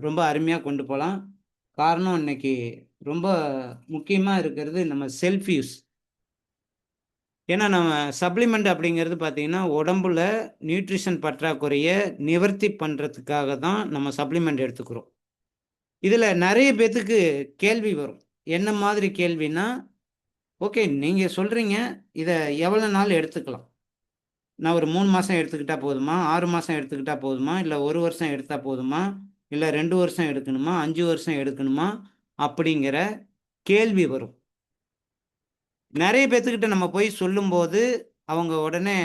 ரொம்ப அருமையா கொண்டு போலாம். காரணம் இன்னைக்கு ரொம்ப முக்கியமா இருக்கிறது நம்ம செல்ஃப் யூஸ். ஏன்னா நம்ம சப்ளிமெண்ட் அப்படிங்கிறது பார்த்தீங்கன்னா, உடம்புல நியூட்ரிஷன் பற்றாக்குறைய நிவர்த்தி பண்றதுக்காக தான் நம்ம சப்ளிமெண்ட் எடுத்துக்கிறோம். இதுல நெறைய பேத்துக்கு கேள்வி வரும். என்ன மாதிரி கேள்வின்னா, "ஓகே, நீங்க சொல்றீங்க, இத எவ்வளோ நாள் எடுத்துக்கலாம்? நான் ஒரு 3 மாசம் எடுத்துக்கிட்டா போதுமா? 6 மாசம் எடுத்துக்கிட்டா போதுமா? இல்ல 1 வருஷம் எடுத்தா போதுமா? இல்ல 2 வருஷம் எடுக்கணுமா? 5 வருஷம் எடுக்கணுமா?" அப்படிங்கிற கேள்வி வரும். நெறைய பேத்துக்கிட்ட நம்ம போய் சொல்லும்போது, அவங்க உடனே,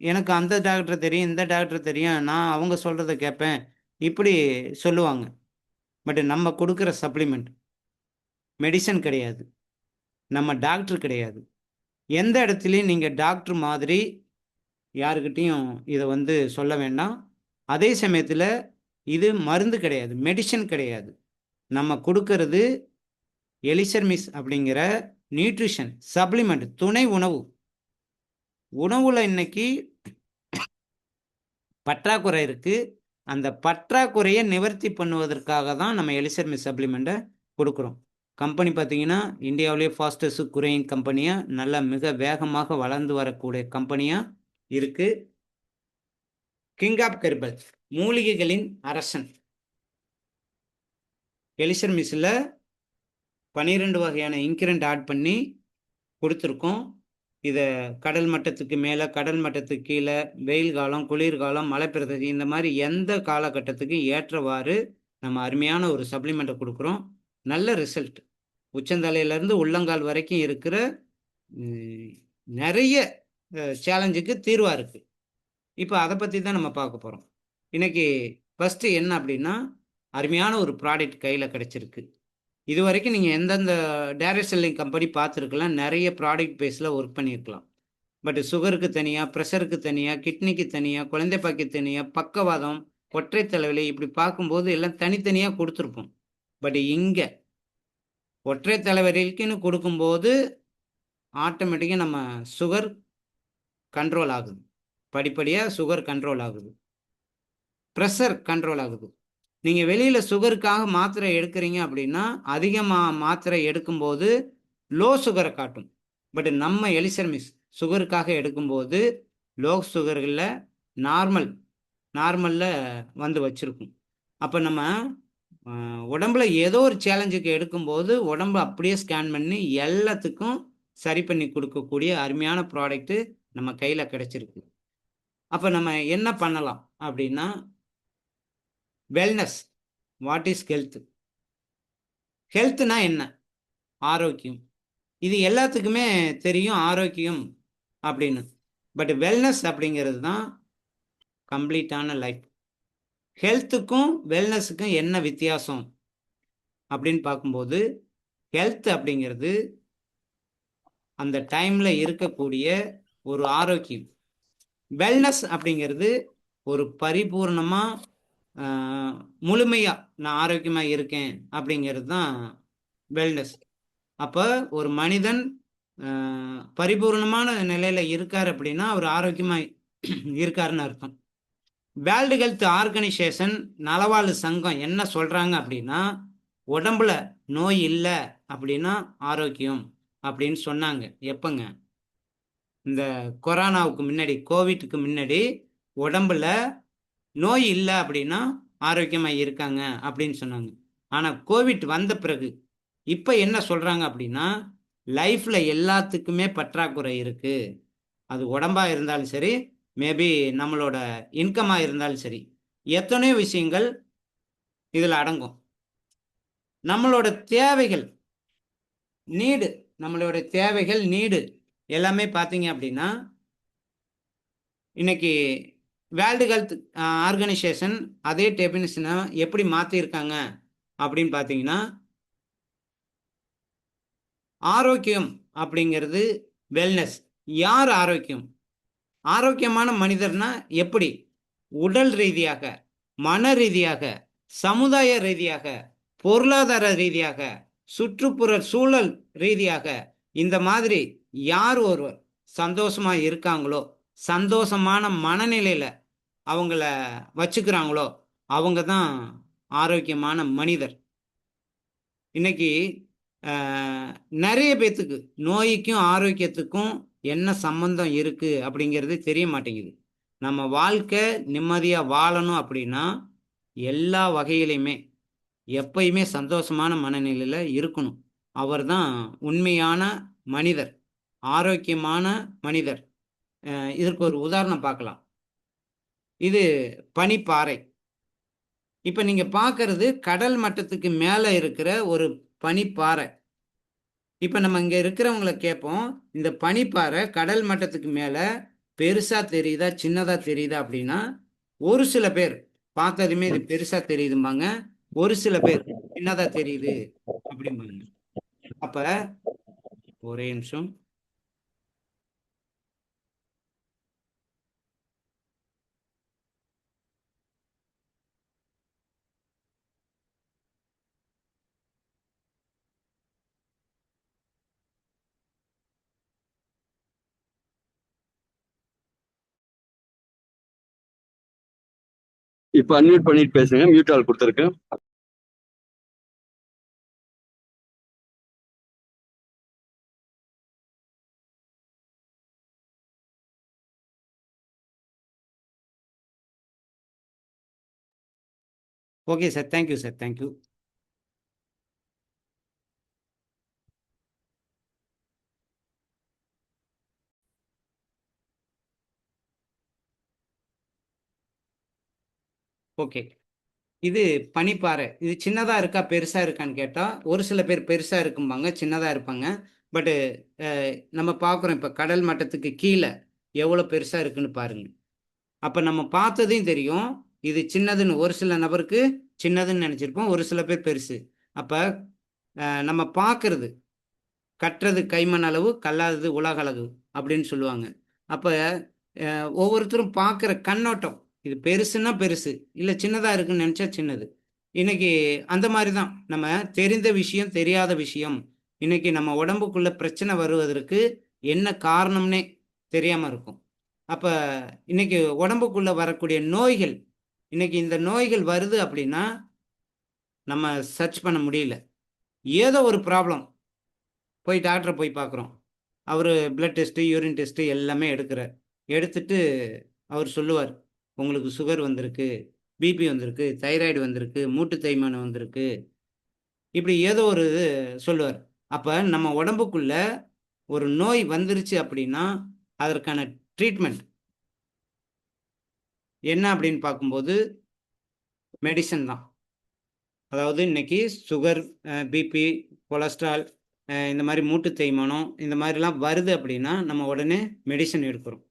"எனக்கு அந்த டாக்டர் தெரியும், இந்த டாக்டர் தெரியும். நான் அவங்க சொல்றத கேட்பேன்." இப்படி சொல்லுவாங்க. பட் நம்ம குடுக்குற சப்ளிமெண்ட் மெடிசின் கிடையாது. நம்ம டாக்டர் கிடையாது. எந்த இடத்துலயும் நீங்க டாக்டர் மாதிரி யார்கிட்டயும் இத சொல்ல வேண்டாம். அதே சமயத்துல இது மருந்து கிடையாது. மெடிசின் கிடையாது. நம்ம குடுக்கறது எலிசர் மிஸ் அப்படிங்கிற நியூட்ரிஷன் சப்ளிமெண்ட் துணை உணவு. உணவுல இன்னைக்கு பற்றாக்குறை இருக்கு. அந்த பற்றாக்குறைய நிவர்த்தி பண்ணுவதற்காக தான் நம்ம எலிசர் மிஸ் சப்ளிமெண்ட்ட குடுக்குறோம். கம்பெனி பார்த்தீங்கன்னா, இந்தியாவிலேயே ஃபாஸ்டஸ்ட் குரோயிங் கம்பெனியா, நல்லா மிக வேகமாக வளர்ந்து வரக்கூடிய கம்பெனியா இருக்கு. கிங் ஆஃப் ஹெர்பல்ஸ் மூலிகைகளின் அரசன். எலிசர் மிஸ்ல 12 வகையான இன்கிரிடியன்ட் ஆட் பண்ணி குடுத்துருக்கோம். இத கடல் மட்டத்துக்கு மேல, கடல் மட்டத்துக்கு கீழ, வெயில் காலம், குளிர்காலம், மலைப்பிரதேசம் இந்த மாரி எந்த காலகட்டத்துக்கு ஏற்றவாறு நம்ம அருமையான ஒரு சப்ளிமெண்ட்ட குடுக்குறோம். நல்ல ரிசல்ட். உச்சந்தலையிலிருந்து உள்ளங்கால் வரைக்கும் இருக்கிற ம் நெறைய சேலஞ்சுக்கு தீர்வா இருக்கு. இப்ப அத பத்தி தான் நம்ம பார்க்க போறோம். இன்னைக்கு ஃபர்ஸ்ட்டு என்ன அப்டின்னா, அருமையான ஒரு ப்ராடக்ட் கையில கிடைச்சிருக்கு. இதுவரைக்கும் நீங்க எந்தெந்த டைரக்ட் செல்லிங் கம்பெனி பார்த்துருக்கலாம். நெறைய ப்ராடக்ட் பேஸ்ல ஒர்க் பண்ணியிருக்கலாம். பட் சுகருக்கு தனியா, பிரஷருக்கு தனியா, கிட்னிக்கு தனியா, குழந்தை பாக்கியத்துக்கு தனியா, பக்கவாதம், ஒற்றை தலைவலி இப்படி பார்க்கும்போது எல்லாம் தனித்தனியா குடுத்துருப்போம். பட் இங்க ஒற்றை தலைவலிக்குன்னு குடுக்கும்போது, ஆட்டோமேட்டிக்கா நம்ம சுகர் கண்ட்ரோல் ஆகுது. படிப்படியா சுகர் கண்ட்ரோல் ஆகுது. பிரஷர் கண்ட்ரோல் ஆகுது. நீங்க வெளியில சுகருக்காக மாத்திரை எடுக்கிறீங்க அப்படின்னா, அதிகமா மாத்திரை எடுக்கும்போது லோ சுகர காட்டும். பட் நம்ம எலிசர் மிஸ் சுகருக்காக எடுக்கும்போது, லோ சுகர் இல்ல, நார்மல் நார்மல்ல வச்சிருக்கும். அப்ப நம்ம அ உடம்புல ஏதோ ஒரு சேலஞ்சுக்கு எடுக்கும்போது, உடம்ப அப்படியே ஸ்கேன் பண்ணி எல்லாத்துக்கும் சரி பண்ணி குடுக்கக்கூடிய அருமையான ப்ராடக்ட்டு நம்ம கையில கிடைச்சிருக்கு. அப்ப நம்ம என்ன பண்ணலாம் அப்படின்னா, வெல்னஸ். What is health? ஹெல்த்னா என்ன? ஆரோக்கியம். இது எல்லாத்துக்குமே தெரியும் ஆரோக்கியம் அப்படின்னு. பட் வெல்னஸ் அப்படிங்கிறது தான் கம்ப்ளீட்டான லைஃப். ஹெல்த்துக்கும் வெல்னஸுக்கும் என்ன வித்தியாசம் அப்படின்னு பார்க்கும்போது, ஹெல்த் அப்படிங்கிறது அந்த டைம்ல இருக்கக்கூடிய ஒரு ஆரோக்கியம். வெல்னஸ் அப்படிங்கிறது ஒரு பரிபூர்ணமா, அ முழுமையா நான் ஆரோக்கியமா இருக்கேன் அப்படிங்கிறது தான் வெல்னஸ். அப்ப ஒரு மனிதன் அ பரிபூரணமான நிலையில இருக்காரு அப்படின்னா, அவர் ஆரோக்கியமா இருக்காருன்னு அர்த்தம். வேர்ல்டு ஹெல்த் ஆர்கனைசேஷன் நலவாழ்வு சங்கம் என்ன சொல்றாங்க அப்படின்னா, உடம்புல நோய் இல்ல அப்படின்னா ஆரோக்கியம் அப்படின்னு சொன்னாங்க. எப்பங்க? இந்த கொரோனாவுக்கு முன்னாடி, கோவிட்க்கு முன்னாடி உடம்புல நோய் இல்ல அப்படின்னா ஆரோக்கியமா இருக்காங்க அப்படின்னு சொன்னாங்க. ஆனா கோவிட் வந்த பிறகு இப்ப என்ன சொல்றாங்க அப்படின்னா, லைஃப்ல எல்லாத்துக்குமே பற்றாக்குறை இருக்கு. அது உடம்பா இருந்தாலும் சரி, மேபி நம்மளோட இன்கமா இருந்தாலும் சரி. எத்தனையோ விஷயங்கள் இதுல அடங்கும். நம்மளோட தேவைகள், நீடு நம்மளோட தேவைகள், நீடு எல்லாமே பார்த்தீங்க அப்படின்னா, இன்னைக்கு வேர்ல்டு ஹெல்த் ஆர்கனைசேஷன் அதே டெஃபினிஷன எப்படி மாத்தியிருக்காங்க அப்படின்னு பார்த்தீங்கன்னா, ஆரோக்கியம் அப்படிங்கிறது வெல்னஸ். யார் ஆரோக்கியம்? ஆரோக்கியமான மனிதர்னா எப்படி? உடல் ரீதியாக, மன ரீதியாக, சமுதாய ரீதியாக, பொருளாதார ரீதியாக, சுற்றுப்புற சூழல் ரீதியாக இந்த மாதிரி யார் ஒருவர் சந்தோஷமா இருக்காங்களோ, சந்தோஷமான மனநிலையில அவங்கள வச்சுக்கிறாங்களோ, அவங்க தான் ஆரோக்கியமான மனிதர். இன்னைக்கு நிறைய பேத்துக்கு நோய்க்கும் ஆரோக்கியத்துக்கும் என்ன சம்பந்தம் இருக்கு அப்படிங்கிறது தெரிய மாட்டேங்குது. நம்ம வாழ்க்கை நிம்மதியா வாழணும் அப்படின்னா எல்லா வகையிலையுமே எப்பயுமே சந்தோஷமான மனநிலையில இருக்கணும். அவர்தான் உண்மையான மனிதர், ஆரோக்கியமான மனிதர். இதற்கு ஒரு உதாரணம் பார்க்கலாம். இது பனிப்பாறை. இப்ப நீங்க பார்க்கிறது கடல் மட்டத்துக்கு மேல இருக்கிற ஒரு பனிப்பாறை. இப்ப நம்ம இங்க இருக்கிறவங்கள கேட்போம், இந்த பனிப்பாறை கடல் மட்டத்துக்கு மேல பெருசா தெரியுதா, சின்னதா தெரியுதா அப்படின்னா, ஒரு சில பேர் பார்த்ததுமே இது பெருசா தெரியுதும்பாங்க. ஒரு சில பேர் சின்னதா தெரியுது அப்படிம்பாங்க. அப்ப ஒரே நிமிஷம். இப்ப அன்மியூட் பண்ணிட்டு பேசுங்க. மியூட் ஆல் கொடுத்துருக்கு. Okay sir. Thank you sir. Thank you. Okay. இது பனிப்பாறை. இது சின்னதா இருக்கா, பெருசா இருக்கான்னு கேட்டா, ஒரு சில பேர் பெருசா இருக்கும்பாங்க, சின்னதா இருப்பாங்க. பட்டு நம்ம பார்க்குறோம் இப்ப கடல் மட்டத்துக்கு கீழ எவ்வளோ பெருசா இருக்குன்னு பாருங்க. அப்ப நம்ம பார்த்ததையும் தெரியும். இது சின்னதுன்னு ஒரு சில நபருக்கு சின்னதுன்னு நெனச்சிருப்போம். ஒரு சில பேர் பெருசு. அப்ப நம்ம பார்க்கறது, கற்றது கைமண் அளவு, கல்லாதது உலகளவு அப்படின்னு சொல்லுவாங்க. அப்ப ஒவ்வொருத்தரும் பார்க்குற கண்ணோட்டம், இது பெருசுன்னா பெருசு, இல்ல சின்னதா இருக்குன்னு நெனச்சா சின்னது. இன்னைக்கு அந்த மாரி தான். நம்ம தெரிந்த விஷயம், தெரியாத விஷயம். இன்னைக்கு நம்ம உடம்புக்குள்ள பிரச்சனை வருவதற்கு என்ன காரணம்னே தெரியாம இருக்கும். அப்ப இன்னைக்கு உடம்புக்குள்ள வரக்கூடிய நோய்கள், இன்னைக்கு இந்த நோய்கள் வருது அப்படின்னா, நம்ம சர்ச் பண்ண முடியல. ஏதோ ஒரு ப்ராப்ளம். போய் டாக்டர போய் பார்க்குறோம். அவரு பிளட் டெஸ்ட்டு, யூரின் டெஸ்ட்டு எல்லாமே எடுக்குறார். எடுத்துட்டு அவர் சொல்லுவார், உங்களுக்கு சுகர் வந்திருக்கு, பிபி வந்திருக்கு, தைராய்டு வந்திருக்கு, மூட்டு தேய்மானம் வந்திருக்கு. இப்படி ஏதோ ஒரு இது சொல்லுவார். அப்ப நம்ம உடம்புக்குள்ள ஒரு நோய் வந்துருச்சு அப்படின்னா, அதற்கான ட்ரீட்மெண்ட் என்ன அப்படின்னு பார்க்கும்போது, மெடிசன் தான். அதாவது இன்னைக்கு சுகர், பிபி, கொலஸ்ட்ரால், இந்த மாரி மூட்டு தேய்மானம், இந்த மாரிலாம் வருது அப்படின்னா, நம்ம உடனே மெடிசன் எடுக்கிறோம்.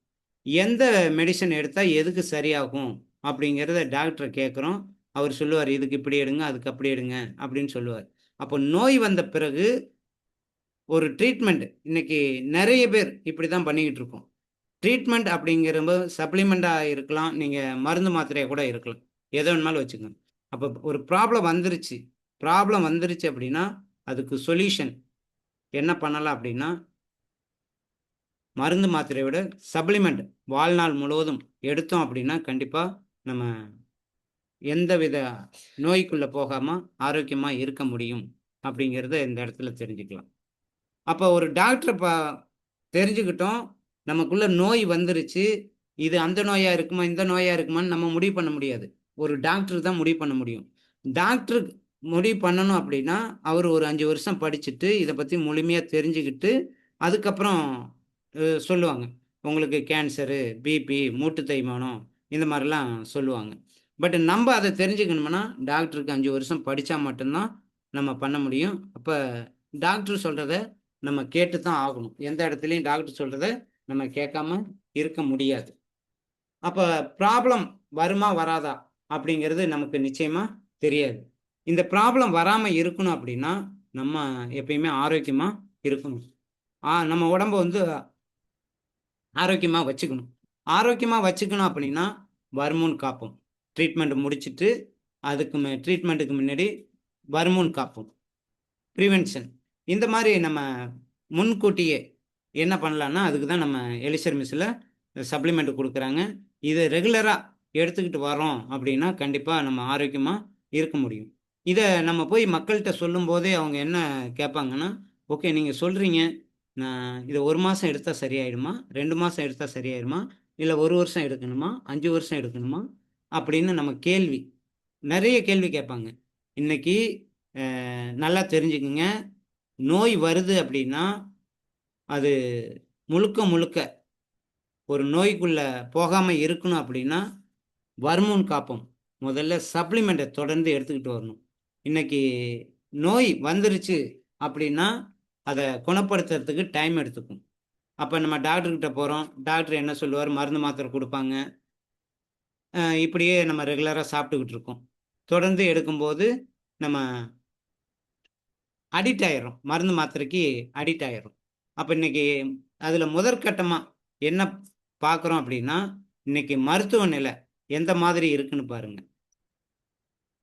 எந்த மெடிசன் எடுத்தா எதுக்கு சரியாகும் அப்படிங்கிறத டாக்டர கேட்குறோம். அவர் சொல்லுவார், இதுக்கு இப்படி எடுங்க, அதுக்கு அப்படி எடுங்க அப்படின்னு சொல்லுவார். அப்போ நோய் வந்த பிறகு ஒரு ட்ரீட்மெண்ட் இன்னைக்கு நெறைய பேர் இப்படி தான் பண்ணிக்கிட்டு இருக்கோம். ட்ரீட்மெண்ட் அப்படிங்கிறபோது சப்ளிமெண்டா இருக்கலாம். நீங்க மருந்து மாத்திரையா கூட இருக்கலாம். எத வேணுமாலும் வச்சுக்கங்க. அப்ப ஒரு ப்ராப்ளம் வந்துருச்சு அப்படின்னா, அதுக்கு சொல்யூஷன் என்ன பண்ணலாம் அப்படின்னா, மருந்து மாத்திரைய விட சப்ளிமெண்ட் வாழ்நாள் முழுவதும் எடுத்தோம் அப்படின்னா, கண்டிப்பா நம்ம எந்தவித நோய்க்குள்ள போகாம ஆரோக்கியமா இருக்க முடியும் அப்படிங்கிறத இந்த இடத்துல தெரிஞ்சுக்கலாம். அப்ப ஒரு டாக்டர தெரிஞ்சுக்கிட்டோம். நமக்குள்ள நோய் வந்துருச்சு. இது அந்த நோயா இருக்குமா, இந்த நோயா இருக்குமான்னு நம்ம முடிவு பண்ண முடியாது. ஒரு டாக்டர் தான் முடிவு பண்ண முடியும். டாக்டர் முடிவு பண்ணணும் அப்படின்னா, அவரு ஒரு 5 வருஷம் படிச்சுட்டு, இத பத்தி முழுமையா தெரிஞ்சுக்கிட்டு, அதுக்கப்புறம் சொல்லுவாங்க. உங்களுக்கு கேன்சரு, பிபி, மூட்டு தேய்மானம் இந்த மாரிலாம் சொல்லுவாங்க. பட் நம்ப அத தெரிஞ்சுக்கணும்னா, டாக்டருக்கு 5 வருஷம் படிச்சா மட்டும் தான் நம்ம பண்ண முடியும். அப்ப டாக்டர் சொல்றத நம்ம கேட்டு தான் ஆகணும். எந்த இடத்துலயும் டாக்டர் சொல்றத நம்ம கேட்காம இருக்க முடியாது. அப்ப ப்ராப்ளம் வருமா? வராதா? அப்படிங்கிறது நமக்கு நிச்சயமா தெரியாது. இந்த ப்ராப்ளம் வராம இருக்கணும் அப்படின்னா, நம்ம எப்பயுமே ஆரோக்கியமா இருக்கணும். நம்ம உடம்ப வந்து ஆரோக்கியமா வச்சுக்கணும். ஆரோக்கியமா வச்சுக்கணும் அப்படின்னா, வருமுன் காப்போம். ட்ரீட்மெண்ட் முடிச்சுட்டு, ட்ரீட்மெண்ட்டுக்கு முன்னாடி வருமுன் காப்போம். பிரிவென்ஷன். இந்த மாரி நம்ம முன்கூட்டியே என்ன பண்ணலான்னா, அதுக்கு தான் நம்ம எலிசர் மெஸ்ஸில சப்ளிமெண்ட் குடுக்குறாங்க. இத ரெகுலரா எடுத்துக்கிட்டு வர்றோம் அப்படின்னா, கண்டிப்பா நம்ம ஆரோக்கியமா இருக்க முடியும். இத நம்ம போய் மக்கள்ட்ட சொல்லும்போதே அவங்க என்ன கேட்பாங்கன்னா, "ஓகே நீங்க சொல்றீங்க. நான் இத 1 மாசம் எடுத்தா சரியாயிடுமா? 2 மாசம் எடுத்தா சரியாயிருமா? இல்ல 1 வருஷம் எடுக்கணுமா? 5 வருஷம் எடுக்கணுமா?" அப்படின்னு நம்ம நெறைய கேள்வி கேட்பாங்க. இன்னைக்கு நல்லா தெரிஞ்சுக்கங்க. நோய் வருது அப்படின்னா, அது முழுக்க முழுக்க ஒரு நோய்க்குள்ள போகாம இருக்கணும் அப்படின்னா, வருமுன் காப்போம். முதல்ல சப்ளிமெண்ட்ட தொடர்ந்து எடுத்துக்கிட்டு வரணும். இன்னைக்கு நோய் வந்துருச்சு அப்படின்னா, அத குணப்படுத்துறதுக்கு டைம் எடுத்துக்கும். அப்ப நம்ம டாக்டர் கிட்ட போறோம். டாக்டர் என்ன சொல்லுவாரு? மருந்து, மாத்திரை குடுப்பாங்க. இப்படியே நம்ம ரெகுலரா சாப்பிட்டுக்கிட்டு இருக்கோம். தொடர்ந்து எடுக்கும்போது, நம்ம அடிக்ட் ஆயிர்றோம். மருந்து, மாத்திரைக்கு அடிக்ட் ஆயிர்றோம். அப்ப இன்னைக்கு அதுல முதற்கட்டமா என்ன பார்க்குறோம் அப்படின்னா, இன்னைக்கு மருத்துவ நிலை எந்த மாதிரி இருக்குன்னு பாருங்க.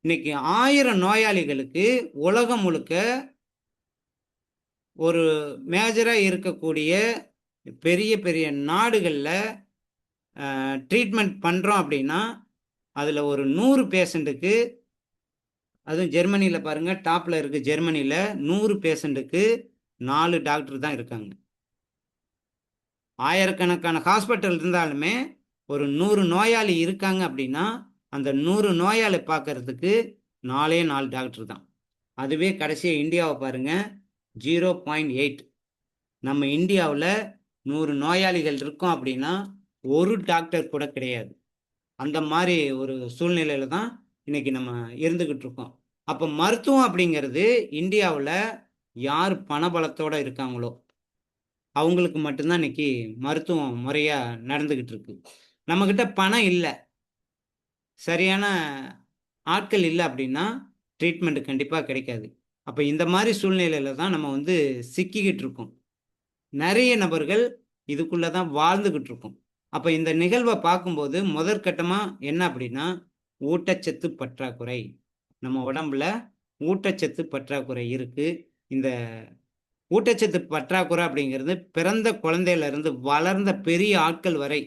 இன்னைக்கு 1000 நோயாளிகளுக்கு உலகம் முழுக்க ஒரு மேஜரா இருக்கக்கூடிய பெரிய, பெரிய நாடுகள்ல ட்ரீட்மெண்ட் பண்றோம் அப்படின்னா, அதுல ஒரு 100 பேஷண்ட்டுக்கு அதுவும் ஜெர்மனில பாருங்க, டாப்ல இருக்கு ஜெர்மனில 100 பேஷண்ட்டுக்கு 4 டாக்டர் தான் இருக்காங்க. ஆயிரக்கணக்கான ஹாஸ்பிட்டல் இருந்தாலுமே, ஒரு 100 நோயாளி இருக்காங்க அப்படின்னா, அந்த 100 நோயாளி பார்க்கறதுக்கு 4 டாக்டர் தான். அதுவே கடைசியா இந்தியாவ பாருங்க, 0.8. நம்ம இந்தியாவுல 100 நோயாளிகள் இருக்கோம் அப்படின்னா, ஒரு டாக்டர் கூட கிடையாது. அந்த மாரி ஒரு சூழ்நிலையில தான் இன்னைக்கு நம்ம இருந்துகிட்டு இருக்கோம். அப்ப மருத்துவம் அப்படிங்கிறது இந்தியாவுல யார் பணபலத்தோட இருக்காங்களோ, அவங்களுக்கு மட்டும் தான் இன்னைக்கு மருத்துவம் முறையா நடந்துகிட்டு இருக்கு. நம்மகிட்ட பணம் இல்ல, சரியான ஆட்கள் இல்ல அப்படின்னா, ட்ரீட்மெண்ட் கண்டிப்பா கிடைக்காது. அப்ப இந்த மாரி சூழ்நிலையில தான் நம்ம வந்து சிக்கிக்கிட்டு இருக்கோம். நெறைய நபர்கள் இதுக்குள்ள தான் வாழ்ந்துகிட்டு இருக்கோம். அப்ப இந்த நிகழ்வ பார்க்கும்போது முதற்கட்டமா என்ன அப்படின்னா, ஊட்டச்சத்து பற்றாக்குறை. நம்ம உடம்புல ஊட்டச்சத்து பற்றாக்குறை இருக்கு. இந்த ஊட்டச்சத்து பற்றாக்குறை அப்படிங்கிறது பிறந்த குழந்தையிலிருந்து வளர்ந்த பெரிய ஆட்கள் வரை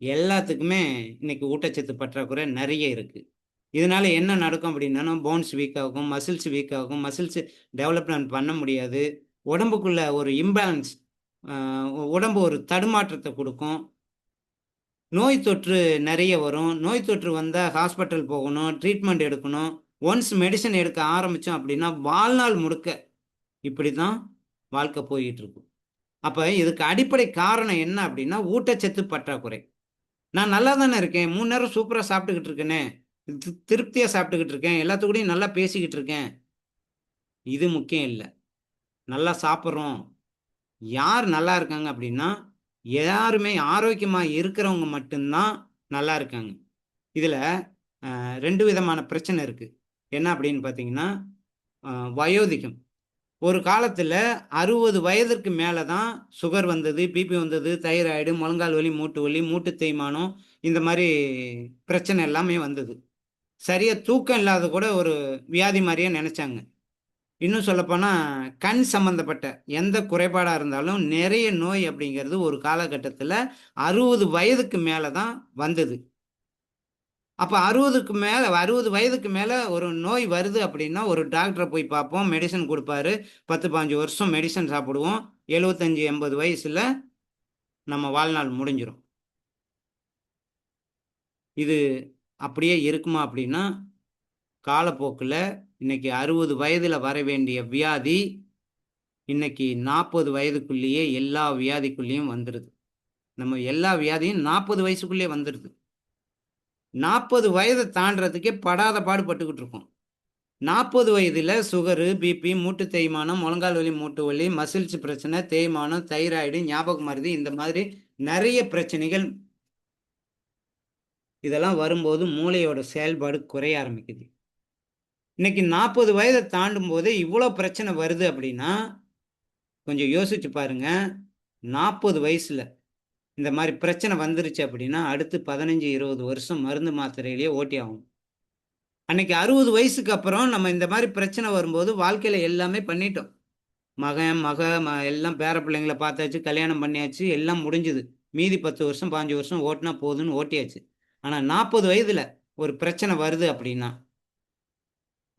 எல்லாத்துக்குமே இன்னைக்கு ஊட்டச்சத்து பற்றாக்குறை நெறைய இருக்கு. இதனால என்ன நடக்கும் அப்படின்னா, போன்ஸ் வீக் ஆகும், மசில்ஸ் வீக் ஆகும், மசில்ஸ் டெவலப்மென்ட் பண்ண முடியாது. உடம்புக்குள்ள ஒரு இம்பேலன்ஸ் அ உடம்பு ஒரு தடுமாற்றத்த குடுக்கும். நோய் தொற்று நெறைய வரும். நோய் தொற்று வந்தா ஹாஸ்பிட்டல் போகணும், ட்ரீட்மெண்ட் எடுக்கணும். ஒன்ஸ் மெடிசின் எடுக்க ஆரம்பிச்சோம் அப்படின்னா, வாழ்நாள் முழுக்க இப்படித்தான் வாழ்க்கை போயிட்டு இருக்கும். அப்ப இதுக்கு அடிப்படை காரணம் என்ன அப்படின்னா, ஊட்டச்சத்து பற்றாக்குறை. நான் நல்லா தானே இருக்கேன். 3 நேரம் சூப்பரா சாப்பிட்டுக்கிட்டு இருக்கேனே! திருப்தியா சாப்பிட்டுக்கிட்டு இருக்கேன். எல்லாத்து கூடயும் நல்லா பேசிக்கிட்டு இருக்கேன். இது முக்கியம் இல்ல. நல்லா சாப்பிடுறோம். யார் நல்லா இருக்காங்க அப்படின்னா, யாருமே ஆரோக்கியமா இருக்கிறவங்க மட்டும் தான் நல்லா இருக்காங்க. இதுல 2 விதமான பிரச்சனை இருக்கு. என்ன அப்படின்னு பார்த்தீங்கன்னா, அ வயோதிகம். ஒரு காலத்துல 60 வயதிற்கு மேல தான் சுகர் வந்தது, பிபி வந்தது, தைராய்டு, முழங்கால் வலி, மூட்டு வலி, மூட்டு தேய்மானம் இந்த மாரி பிரச்சனை எல்லாமே வந்தது. சரியா தூக்கம் இல்லாத கூட ஒரு வியாதி மாரியே நெனச்சாங்க. இன்னும் சொல்லப்போனா, கண் சம்பந்தப்பட்ட எந்த குறைபாடா இருந்தாலும் நிறைய நோய் அப்படிங்கிறது ஒரு காலகட்டத்துல 60 வயதுக்கு மேல தான் வந்தது. அப்ப 60 வயதுக்கு மேல ஒரு நோய் வருது அப்படின்னா, ஒரு டாக்டர போய் பார்ப்போம். மெடிசின் குடுப்பாரு. 10, 15 வருஷம் மெடிசின் சாப்பிடுவோம். 75, 80 வயசுல நம்ம வாழ்நாள் முடிஞ்சிரும். இது அப்படியே இருக்குமா அப்படின்னா, காலப்போக்குல இன்னைக்கு 60 வயதுல வர வேண்டிய வியாதி, இன்னைக்கு 40 வயதுக்குள்ளேயே எல்லா வியாதிக்குள்ளேயும் வந்துருது. நம்ம எல்லா வியாதியும் 40 வயசுக்குள்ளயே வந்துருது. 40 வயத தாண்டுறதுக்கே படாத பாடு பட்டுக்கிட்டு இருக்கோம். 40 வயதில சுகரு, பிபி, மூட்டு தேய்மானம், முழங்கால் வலி, மூட்டு வலி, மசில்ஸ் பிரச்சனை, தேய்மானம், தைராய்டு, ஞாபக மறதி இந்த மாதிரி நெறைய பிரச்சனைகள் இதெல்லாம் வரும்போது மூளையோட செயல்பாடு குறைய ஆரம்பிக்குது. இன்னைக்கு 40 வயத தாண்டும்போதே இவ்ளோ பிரச்சனை வருது அப்படின்னா, கொஞ்சம் யோசிச்சு பாருங்க. 40 வயசுல இந்த மாரி பிரச்சனை வந்துருச்சு அப்படின்னா, அடுத்து 15, 20 வருஷம் மருந்து மாத்திரையிலேயே ஓட்டி ஆகணும். அன்னைக்கு 60 வயசுக்கு அப்புறம் நம்ம இந்த மாரி பிரச்சனை வரும்போது வாழ்க்கையில எல்லாமே பண்ணிட்டோம். மகன், எல்லாம் பேர பிள்ளைங்கள பார்த்தாச்சு, கல்யாணம் பண்ணியாச்சு, எல்லாம் முடிஞ்சுது. மீதி 10 வருஷம், 15 வருஷம் ஓட்டுனா போதுன்னு ஓட்டியாச்சு. ஆனா 40 வயதுல ஒரு பிரச்சனை வருது அப்படின்னா,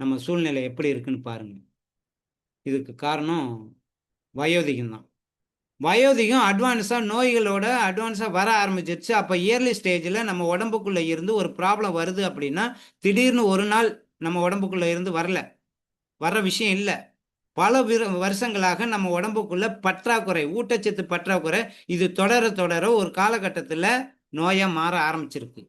நம்ம சூழ்நிலை எப்படி இருக்குன்னு பாருங்க. இதுக்கு காரணம் வயோதிகம் தான். வயோதிகம் நோய்களோட அட்வான்ஸா வர ஆரம்பிச்சிருச்சு. அப்ப இயர்லி ஸ்டேஜ்ல நம்ம உடம்புக்குள்ள இருந்து ஒரு ப்ராப்ளம் வருது அப்படின்னா, திடீர்னு ஒரு நாள் நம்ம உடம்புக்குள்ள இருந்து வர்ற விஷயம் இல்ல. பல வருஷங்களாக நம்ம உடம்புக்குள்ள பற்றாக்குறை, ஊட்டச்சத்து பற்றாக்குறை, இது தொடர ஒரு காலகட்டத்துல நோயா மாற ஆரம்பிச்சிருக்கு.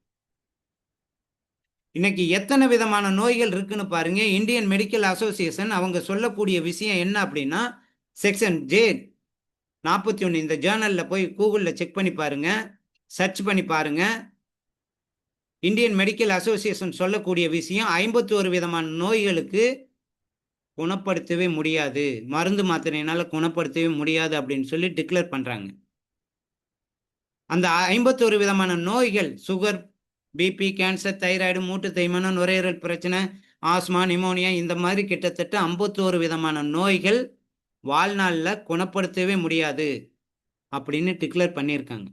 இன்னைக்கு எத்தனை விதமான நோய்கள் இருக்குன்னு பாருங்க. இந்தியன் மெடிக்கல் அசோசியேஷன் அவங்க சொல்லக்கூடிய விஷயம் என்ன அப்படின்னா, செக்ஷன் J 41 இந்த ஜேர்னல்ல போய் கூகுள்ல செக் பண்ணி பாருங்க, சர்ச் பண்ணி பாருங்க. இந்தியன் மெடிக்கல் அசோசியேஷன் சொல்லக்கூடிய விஷயம் 51 விதமான நோய்களுக்கு குணப்படுத்தவே முடியாது, மருந்து மாத்திரையினால குணப்படுத்தவே முடியாது அப்படின்னு சொல்லி டிக்ளேர் பண்றாங்க. அந்த 51 விதமான நோய்கள் சுகர், பிபி, கேன்சர், தைராய்டு, மூட்டு தேய்மானம், நுரையீரல் பிரச்சனை, ஆஸ்மா, நிமோனியா, இந்த மாதிரி கிட்டத்தட்ட 51 விதமான நோய்கள் வாழ்நாள்ல குணப்படுத்தவே முடியாது அப்படின்னு டிக்ளேர் பண்ணியிருக்காங்க.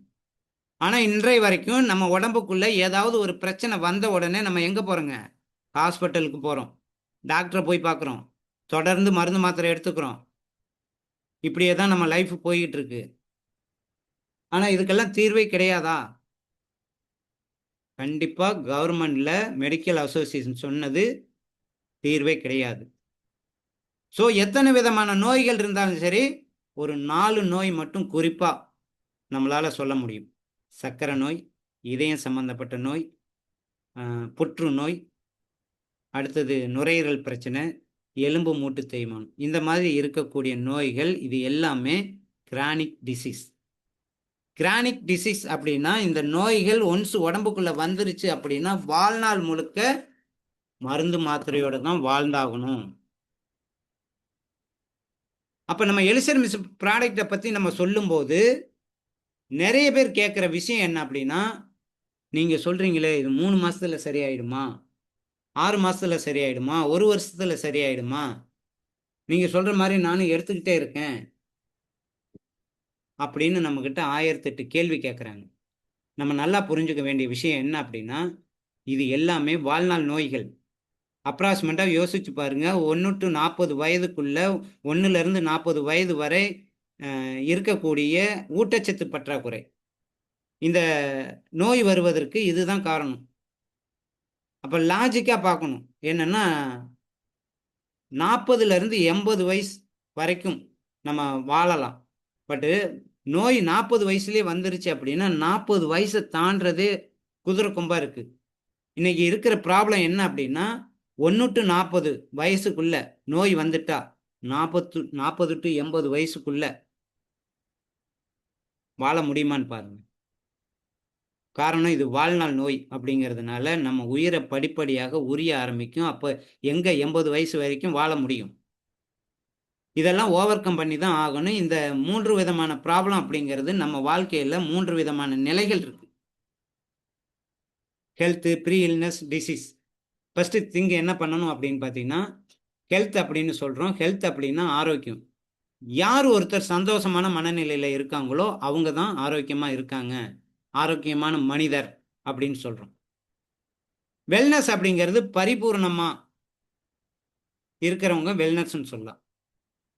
ஆனா இன்றைய வரைக்கும் நம்ம உடம்புக்குள்ள ஏதாவது ஒரு பிரச்சனை வந்த உடனே நம்ம எங்க போறோங்க? ஹாஸ்பிட்டலுக்கு போறோம், டாக்டரை போய் பார்க்குறோம், தொடர்ந்து மருந்து மாத்திரை எடுத்துக்கிறோம். இப்படியே தான் நம்ம லைஃப் போய்கிட்டு இருக்கு. ஆனா இதுக்கெல்லாம் தீர்வே கிடையாதா? கண்டிப்பா கவர்மெண்ட்ல மெடிக்கல் அசோசியேஷன் சொன்னது தீர்வே கிடையாது. ஸோ எத்தனை விதமான நோய்கள் இருந்தாலும் சரி, ஒரு 4 நோய் மட்டும் குறிப்பா நம்மளால சொல்ல முடியும். சர்க்கரை நோய், இதயம் சம்பந்தப்பட்ட நோய், புற்றுநோய், அடுத்தது நுரையீரல் பிரச்சனை, எலும்பு மூட்டு தேய்மானம். இந்த மாதிரி இருக்கக்கூடிய நோய்கள் இது எல்லாமே கிரானிக் டிசீஸ். கிரானிக் டிசீஸ் அப்படின்னா இந்த நோய்கள் ஒன்ஸ் உடம்புக்குள்ள வந்துருச்சு அப்படின்னா வாழ்நாள் முழுக்க மருந்து மாத்திரையோட தான் வாழ்ந்தாகணும். அப்ப நம்ம எலிசர் மிஸ் ப்ராடக்டை பத்தி நம்ம சொல்லும்போது நிறைய பேர் கேட்குற விஷயம் என்ன அப்படின்னா, நீங்க சொல்றீங்களே இது 3 மாசத்துல சரியாயிடுமா, 6 மாசத்துல சரியாயிடுமா, 1 வருஷத்துல சரியாயிடுமா, நீங்க சொல்ற மாதிரி நானும் எடுத்துக்கிட்டே இருக்கேன் அப்படின்னு நம்ம கிட்ட 1008 கேள்வி கேட்குறாங்க. நம்ம நல்லா புரிஞ்சுக்க வேண்டிய விஷயம் என்ன அப்படின்னா, இது எல்லாமே வாழ்நாள் நோய்கள். அப்ராக்சிமேட்டா யோசிச்சு பாருங்க. 1 to 40 வயதுக்குள்ள 1லிருந்து 40 வயது வரை இருக்கக்கூடிய ஊட்டச்சத்து பற்றாக்குறை. இந்த நோய் வருவதற்கு இதுதான் காரணம். அப்ப லாஜிக்கா பார்க்கணும். என்னன்னா 40லிருந்து 80 வயசு வரைக்கும் நம்ம வாழலாம். பட்டு நோய் 40 வயசுலயே வந்துருச்சு அப்படின்னா 40 வயசை தாண்டறதே குதிரை கொம்பா இருக்கு. இன்னைக்கு இருக்கிற ப்ராப்ளம் என்ன அப்படின்னா 1 to 40 வயசுக்குள்ள நோய் வந்துட்டா 40 to 80 வயசுக்குள்ள வாழ முடியுமான்னு பாருங்க. காரணம் இது வாழ்நாள் நோய் அப்படிங்கிறதுனால நம்ம உயிரை படிப்படியாக உரிய ஆரம்பிக்கும். அப்ப எங்க 80 வயசு வரைக்கும் வாழ முடியும். இதெல்லாம் ஓவர் கம் பண்ணி தான் ஆகணும். இந்த 3 விதமான ப்ராப்ளம் அப்படிங்கிறது நம்ம வாழ்க்கையில 3 விதமான நிலைகள் இருக்கு. Health, pre illness, disease. First thing என்ன பண்ணணும் அப்படின்னு பார்த்தீங்கன்னா, ஹெல்த் அப்படின்னு சொல்றோம். ஹெல்த் அப்படின்னா ஆரோக்கியம். யார் ஒருத்தர் சந்தோஷமான மனநிலையில இருக்காங்களோ அவங்க தான் ஆரோக்கியமா இருக்காங்க, ஆரோக்கியமான மனிதர் அப்படின்னு சொல்றோம். வெல்னஸ் அப்படிங்கிறது பரிபூர்ணமா இருக்கிறவங்க வெல்னஸ்ன்னு சொல்லலாம்.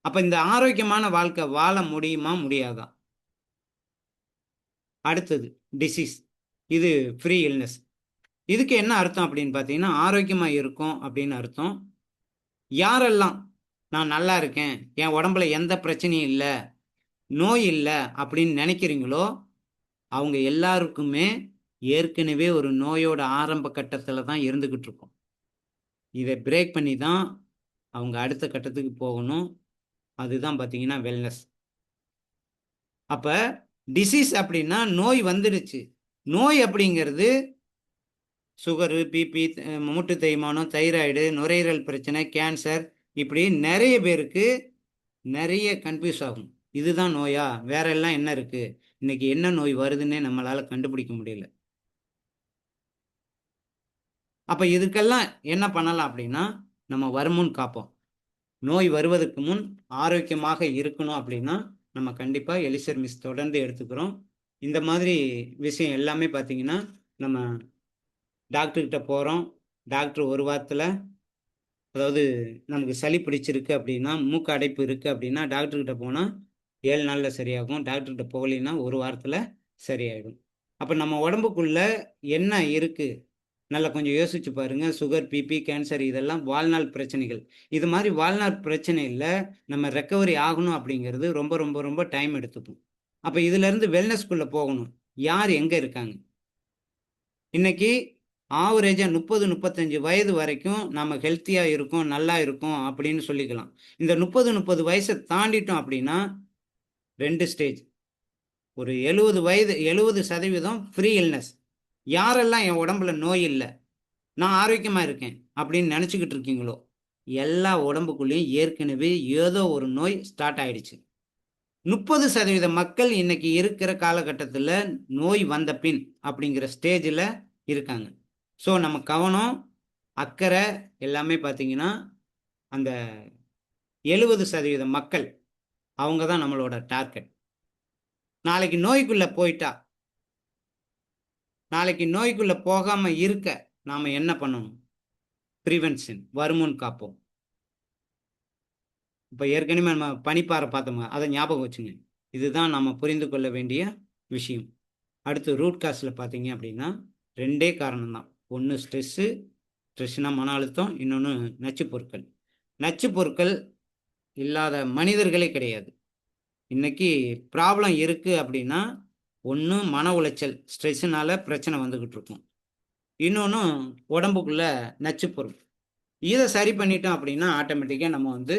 அப்ப இந்த ஆரோக்கியமான வாழ்க்கை வாழ முடியுமா, முடியாதா? அடுத்தது டிசீஸ். இது ஃப்ரீ இல்னஸ். இதுக்கு என்ன அர்த்தம் அப்படின்னு பார்த்தீங்கன்னா, ஆரோக்கியமா இருக்கும் அப்படின்னு அர்த்தம். யாரெல்லாம் நான் நல்லா இருக்கேன், என் உடம்புல எந்த பிரச்சனையும் இல்லை, நோய் இல்லை அப்படின்னு நினைக்கிறீங்களோ அவங்க எல்லாருக்குமே ஏற்கனவே ஒரு நோயோட ஆரம்ப கட்டத்தில் தான் இருந்துகிட்டு இருக்கும். இதை பிரேக் பண்ணி தான் அவங்க அடுத்த கட்டத்துக்கு போகணும். அதுதான் பார்த்தீங்கன்னா வெல்னஸ். அப்ப டிசீஸ் அப்படின்னா நோய் வந்துடுச்சு. நோய் அப்படிங்கிறது சுகரு, பிபி, மூட்டு தேய்மானம், தைராய்டு, நுரையீரல் பிரச்சனை, கேன்சர், இப்படி நிறைய பேருக்கு நிறைய கன்ஃபியூஸ் ஆகும். இதுதான் நோயா, வேற எல்லாம் என்ன இருக்கு, இன்னைக்கு என்ன நோய் வருதுன்னே நம்மளால கண்டுபிடிக்க முடியல. அப்ப இதுக்கெல்லாம் என்ன பண்ணலாம் அப்படின்னா, நம்ம வருமுன் காப்போம். நோய் வருவதற்கு முன் ஆரோக்கியமாக இருக்கணும் அப்படின்னா நம்ம கண்டிப்பா எலிசர் மிஸ் தொடர்ந்து எடுத்துக்கிறோம். இந்த மாதிரி விஷயம் எல்லாமே பார்த்தீங்கன்னா நம்ம டாக்டர்கிட்ட போறோம். டாக்டர் ஒரு வாரத்தில் அதாவது நமக்கு சளி பிடிச்சிருக்கு அப்படின்னா, மூக்கு அடைப்பு இருக்கு அப்படின்னா, டாக்டர்கிட்ட போனா 7 நாள்ல சரியாகும். டாக்டர்கிட்ட போகலைன்னா 1 வாரத்துல சரியாயிடும். அப்ப நம்ம உடம்புக்குள்ள என்ன இருக்கு? நல்லா கொஞ்சம் யோசிச்சு பாருங்க. சுகர், பிபி, கேன்சர் இதெல்லாம் வாழ்நாள் பிரச்சனைகள். இது மாரி வாழ்நாள் பிரச்சனையில நம்ம ரெக்கவரி ஆகணும் அப்படிங்கிறது ரொம்ப, ரொம்ப, ரொம்ப டைம் எடுத்துக்கும். அப்ப இதிலிருந்து வெல்னஸ்க்குள்ள போகணும். யார் எங்க இருக்காங்க? இன்னைக்கு ஆவரேஜா 30, 35 வயது வரைக்கும் நம்ம ஹெல்த்தியா இருக்கோம், நல்லா இருக்கோம் அப்படின்னு சொல்லிக்கலாம். இந்த 30 வயச தாண்டிட்டோம் அப்படின்னா 2 ஸ்டேஜ். ஒரு 70 வயது 70% ஃப்ரீ இல்னஸ். யாரெல்லாம் என் உடம்புல நோய் இல்ல, நான் ஆரோக்கியமா இருக்கேன் அப்படின்னு நினைச்சுக்கிட்டு இருக்கீங்களோ, எல்லா உடம்புக்குள்ளேயும் ஏற்கனவே ஏதோ ஒரு நோய் ஸ்டார்ட் ஆயிடுச்சு. 30% மக்கள் இன்னைக்கு இருக்கிற காலகட்டத்துல நோய் வந்த பின் அப்படிங்கிற ஸ்டேஜ்ல இருக்காங்க. ஸோ நம்ம கவனம், அக்கறை எல்லாமே பார்த்தீங்கன்னா, அந்த 70% மக்கள் அவங்க தான் நம்மளோட டார்கெட். நாளைக்கு நோய்க்குள்ள போயிட்டா, நாளைக்கு நோய்க்குள்ள போகாம இருக்க நாம என்ன பண்ணணும்? பிரிவென்ஷன், வருமுன் காப்போம். இப்ப ஏற்கனவே நம்ம பனிப்பாறை பார்த்தோங்க. அத ஞாபகம் வச்சுங்க. இதுதான் நம்ம புரிந்து கொள்ள வேண்டிய விஷயம். அடுத்து ரூட் காஸ்ல பார்த்தீங்க அப்படின்னா, 2டே காரணம் தான். ஒண்ணு ஸ்ட்ரெஸ்னா மன அழுத்தம். இன்னொன்னு நச்சுப் பொருட்கள். நச்சுப் பொருட்கள் இல்லாத மனிதர்களே கிடையாது. இன்னைக்கு ப்ராப்ளம் இருக்கு அப்படின்னா, ஒண்ணு மன உளைச்சல், ஸ்ட்ரெஸ்னால பிரச்சனை வந்துகிட்டு இருக்கும். இன்னொன்னு உடம்புக்குள்ள நச்சுப் பொருள். இத சரி பண்ணிட்டோம் அப்படின்னா, ஆட்டோமேட்டிக்கா நம்ம வந்து